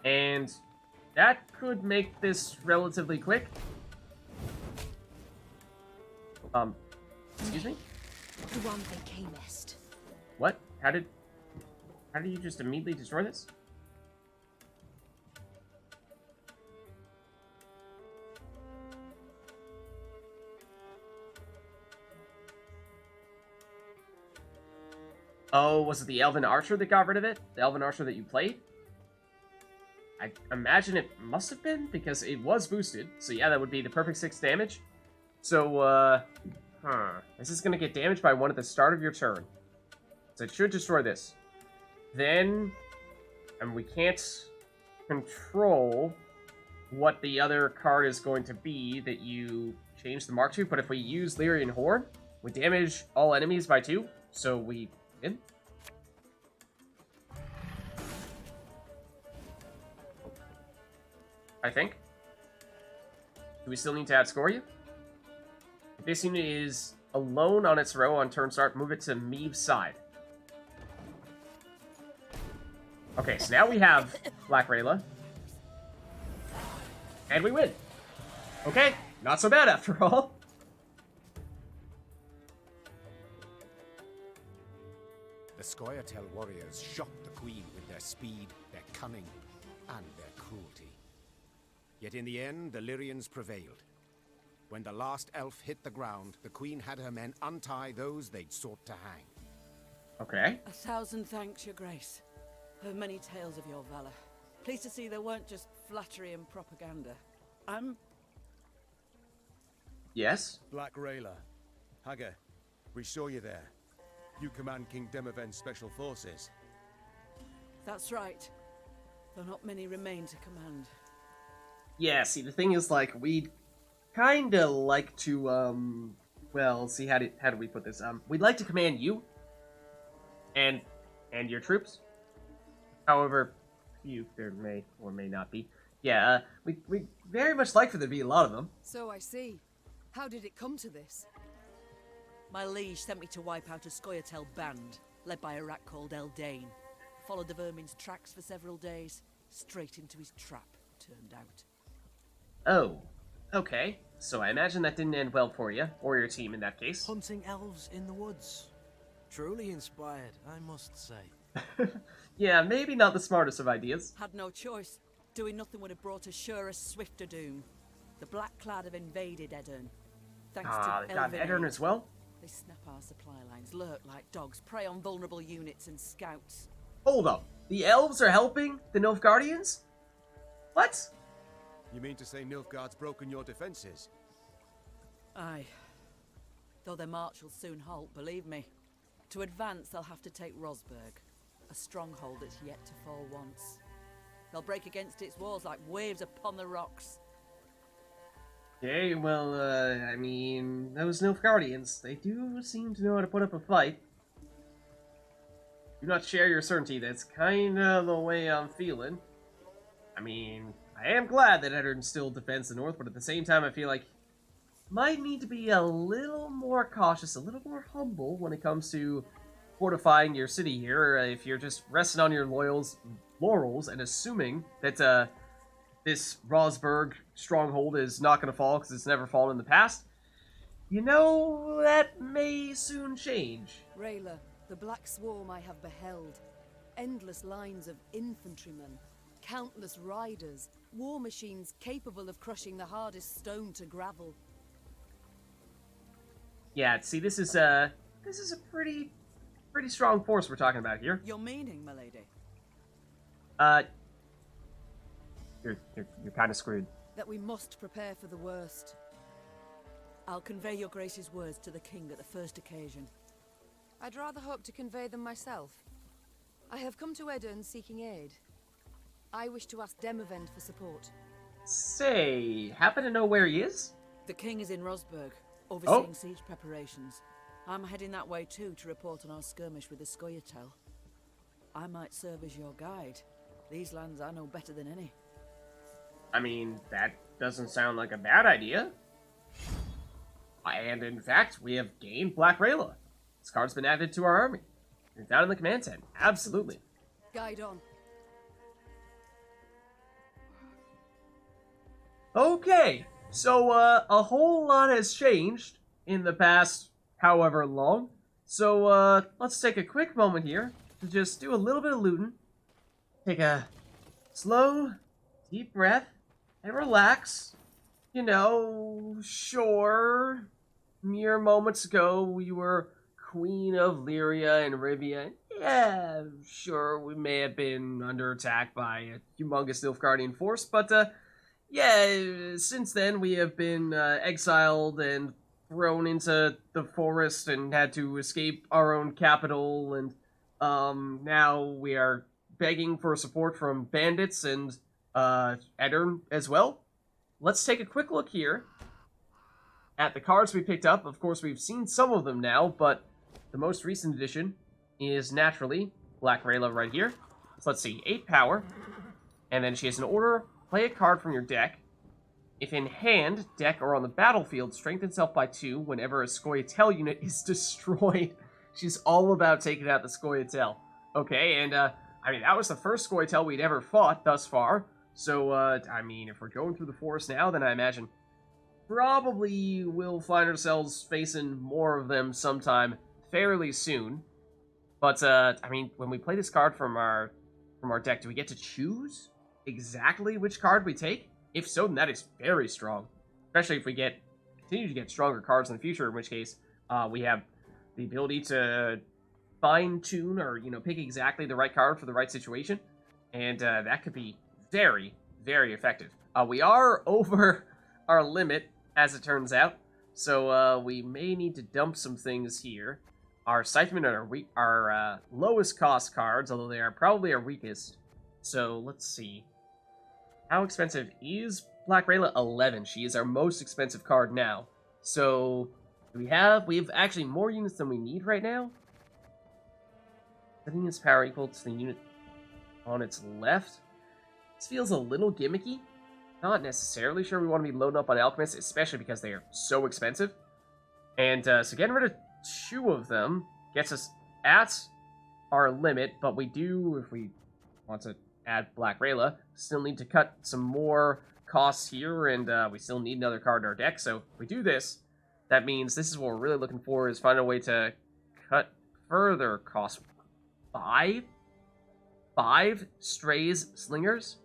And that could make this relatively quick. Excuse me? What? How did you just immediately destroy this? Oh, was it the Elven Archer that got rid of it? The Elven Archer that you played? I imagine it must have been, because it was boosted. So yeah, that would be the perfect 6 damage. So, this is going to get damaged by 1 at the start of your turn. So it should destroy this. Then, and we can't control what the other card is going to be that you change the mark to, but if we use Lyrian Horn, we damage all enemies by 2, so we win. I think. Do we still need to outscore you? If this unit is alone on its row on turn start, move it to Meve's side. Okay, so now we have Black Rayla. And we win. Okay, not so bad after all.
The Scoia'tael warriors shocked the queen with their speed, their cunning, and their cruelty. Yet in the end, the Lyrians prevailed. When the last elf hit the ground, the queen had her men untie those they'd sought to hang.
Okay.
1,000 thanks, your grace. Heard many tales of your valor. Pleased to see they weren't just flattery and propaganda.
Yes?
Black Rayla. Haga, we saw you there. You command King Demoven's special forces.
That's right. Though not many remain to command.
Yeah, see, the thing is, like, we'd kinda like to, well, see, how do we put this? We'd like to command you. And your troops. However, few there may or may not be. Yeah, we very much like for there to be a lot of them.
So I see. How did it come to this?
My liege sent me to wipe out a Scoia'tael band, led by a rat called Eldane. Followed the vermin's tracks for several days, straight into his trap, turned out.
Oh, okay. So I imagine that didn't end well for you, or your team in that case.
Hunting elves in the woods. Truly inspired, I must say.
Yeah, maybe not the smartest of ideas.
Had no choice. Doing nothing would have brought us surer, swifter doom. The Black Clad have invaded Edirn. Thanks to
They've got
Elven
Edirn
aid.
as well?
They snap our supply lines, lurk like dogs, prey on vulnerable units and scouts.
Hold up. The elves are helping the Nilfgaardians? What?
You mean to say Nilfgaard's broken your defenses?
Aye. Though their march will soon halt, believe me. To advance, they'll have to take Rosberg, a stronghold that's yet to fall once. They'll break against its walls like waves upon the rocks.
Okay, well, I mean, those Nilfgaardians, they do seem to know how to put up a fight. Do not share your certainty, that's kinda the way I'm feeling. I mean, I am glad that Edirn still defends the north, but at the same time, I feel like might need to be a little more cautious, a little more humble when it comes to fortifying your city here. If you're just resting on your laurels and assuming that this Rosberg stronghold is not going to fall because it's never fallen in the past, you know, that may soon change.
Rayla, the black swarm I have beheld. Endless lines of infantrymen, countless riders, war machines capable of crushing the hardest stone to gravel.
Yeah, see, this is a pretty strong force we're talking about here.
Your meaning, milady?
you're kind of screwed.
That we must prepare for the worst.
I'll convey your grace's words to the king at the first occasion.
I'd rather hope to convey them myself. I have come to Edirne seeking aid. I wish to ask Demavend for support.
Say, happen to know where he is?
The king is in Rosberg, overseeing siege preparations. I'm heading that way too to report on our skirmish with the Scoia'tael. I might serve as your guide. These lands I know better than any.
I mean, that doesn't sound like a bad idea. And in fact, we have gained Black Rayla. This card's been added to our army. You're down in the command tent. Absolutely.
Guide on.
Okay, so a whole lot has changed in the past however long. So let's take a quick moment here to just do a little bit of looting. Take a slow, deep breath and relax. You know, sure, mere moments ago we were Queen of Lyria and Rivia. Yeah, sure, we may have been under attack by a humongous Nilfgaardian force, but yeah, since then we have been exiled and thrown into the forest and had to escape our own capital, and now we are begging for support from bandits and Edirne as well. Let's take a quick look here at the cards we picked up. Of course, we've seen some of them now, but the most recent addition is naturally Black Rayla right here. So let's see, 8 power, and then she has an order: play a card from your deck. If in hand, deck, or on the battlefield, strengthen itself by 2 whenever a Scoia'tael unit is destroyed. She's all about taking out the Scoia'tael. Okay, and I mean, that was the first Scoia'tael we'd ever fought thus far. So, I mean, if we're going through the forest now, then I imagine probably we'll find ourselves facing more of them sometime fairly soon. But, I mean, when we play this card from our deck, do we get to choose exactly which card we take? If so, then that is very strong. Especially if we continue to get stronger cards in the future, in which case we have the ability to fine-tune or, you know, pick exactly the right card for the right situation. And that could be very, very effective. We are over our limit, as it turns out. So we may need to dump some things here. Our Scythemen are our lowest cost cards, although they are probably our weakest. So let's see. How expensive is Black Rayla? 11. She is our most expensive card now. So we have actually more units than we need right now. Setting its power equal to the unit on its left. This feels a little gimmicky. Not necessarily sure we want to be loading up on alchemists, especially because they are so expensive. And so getting rid of 2 of them gets us at our limit, but we do, if we want to add Black Rayla, still need to cut some more costs here, and we still need another card in our deck. So if we do this, that means this is what we're really looking for, is find a way to cut further costs. 5 Strays Slingers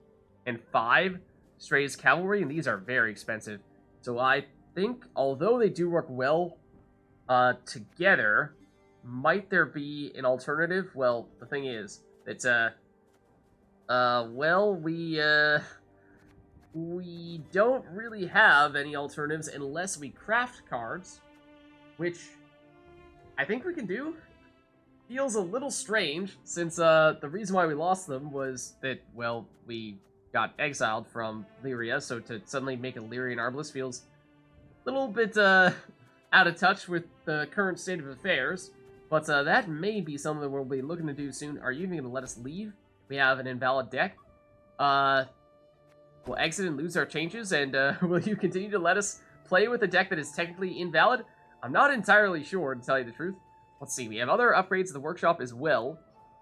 and 5 Strays Cavalry, and these are very expensive. So I think, although they do work well together, might there be an alternative? Well, the thing is, it's well, we don't really have any alternatives unless we craft cards, which I think we can do. Feels a little strange, since the reason why we lost them was that, well, we got exiled from Lyria, so to suddenly make a Lyrian Arbalist feels a little bit out of touch with the current state of affairs, but that may be something that we'll be looking to do soon. Are you even going to let us leave? We have an invalid deck. We'll exit and lose our changes, and will you continue to let us play with a deck that is technically invalid? I'm not entirely sure, to tell you the truth. Let's see, we have other upgrades to the workshop as well.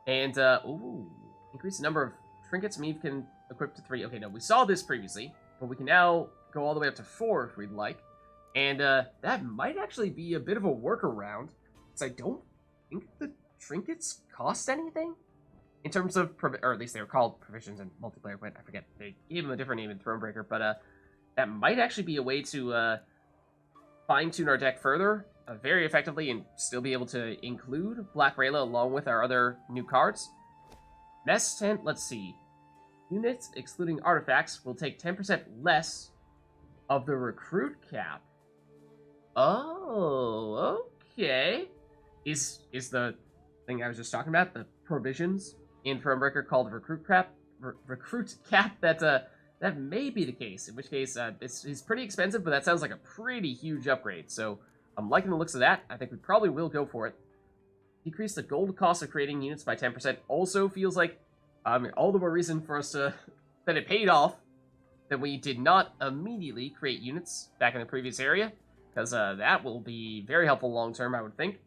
And, ooh, increase the number of trinkets Meve can equip to 3. Okay, no, we saw this previously, but we can now go all the way up to 4 if we'd like. And, that might actually be a bit of a workaround, because I don't think the trinkets cost anything. In terms of, or at least they were called provisions in multiplayer, but I forget, they gave them a different name in Thronebreaker, but, that might actually be a way to, fine-tune our deck further, very effectively, and still be able to include Black Rayla along with our other new cards. Mess Tent, let's see. Units, excluding artifacts, will take 10% less of the recruit cap. Oh, okay. Is the thing I was just talking about, the provisions in Thronebreaker called recruit cap? Recruit cap? That may be the case. In which case, it's pretty expensive, but that sounds like a pretty huge upgrade. So I'm liking the looks of that. I think we probably will go for it. Decrease the gold cost of creating units by 10%. Also feels like all the more reason for us to that it paid off that we did not immediately create units back in the previous area, because that will be very helpful long term, I would think.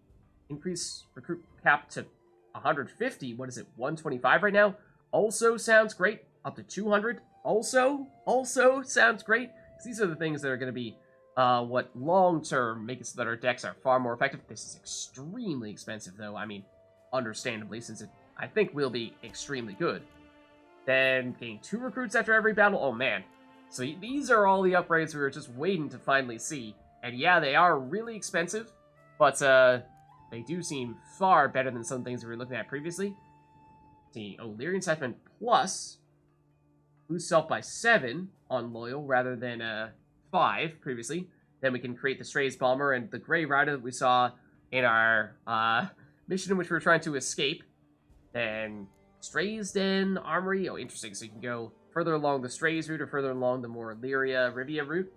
Increase recruit cap to 150. What is it? 125 right now. Also sounds great. Up to 200. Also sounds great. These are the things that are going to be what long term make it so that our decks are far more effective. This is extremely expensive, though. I mean, understandably, since it I think will be extremely good. Then gain 2 recruits after every battle. Oh man. So these are all the upgrades we were just waiting to finally see. And yeah, they are really expensive, but they do seem far better than some things we were looking at previously. See, Lyrian Siphon Plus boosts self by 7 on Loyal rather than 5 previously. Then we can create the Strays Bomber and the Grey Rider that we saw in our mission in which we were trying to escape. Then Strays Den, Armory. Oh, interesting. So you can go further along the Strays route or further along the more Lyria, Rivia route.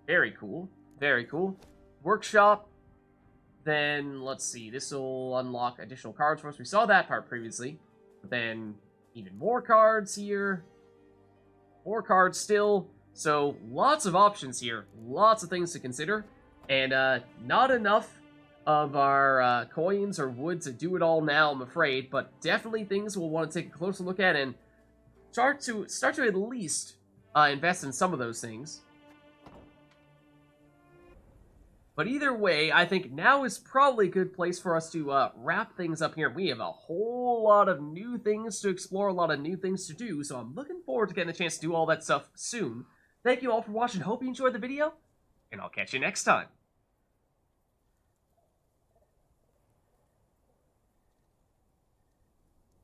Very cool. Very cool. Workshop. Then, let's see. This will unlock additional cards for us. We saw that part previously. But then, even more cards here. More cards still. So, lots of options here. Lots of things to consider. And not enough of our coins or wood to do it all now, I'm afraid, but definitely things we'll want to take a closer look at and start to at least invest in some of those things. But either way, I think now is probably a good place for us to wrap things up here. We have a whole lot of new things to explore, a lot of new things to do, so I'm looking forward to getting a chance to do all that stuff soon. Thank you all for watching, hope you enjoyed the video, and I'll catch you next time.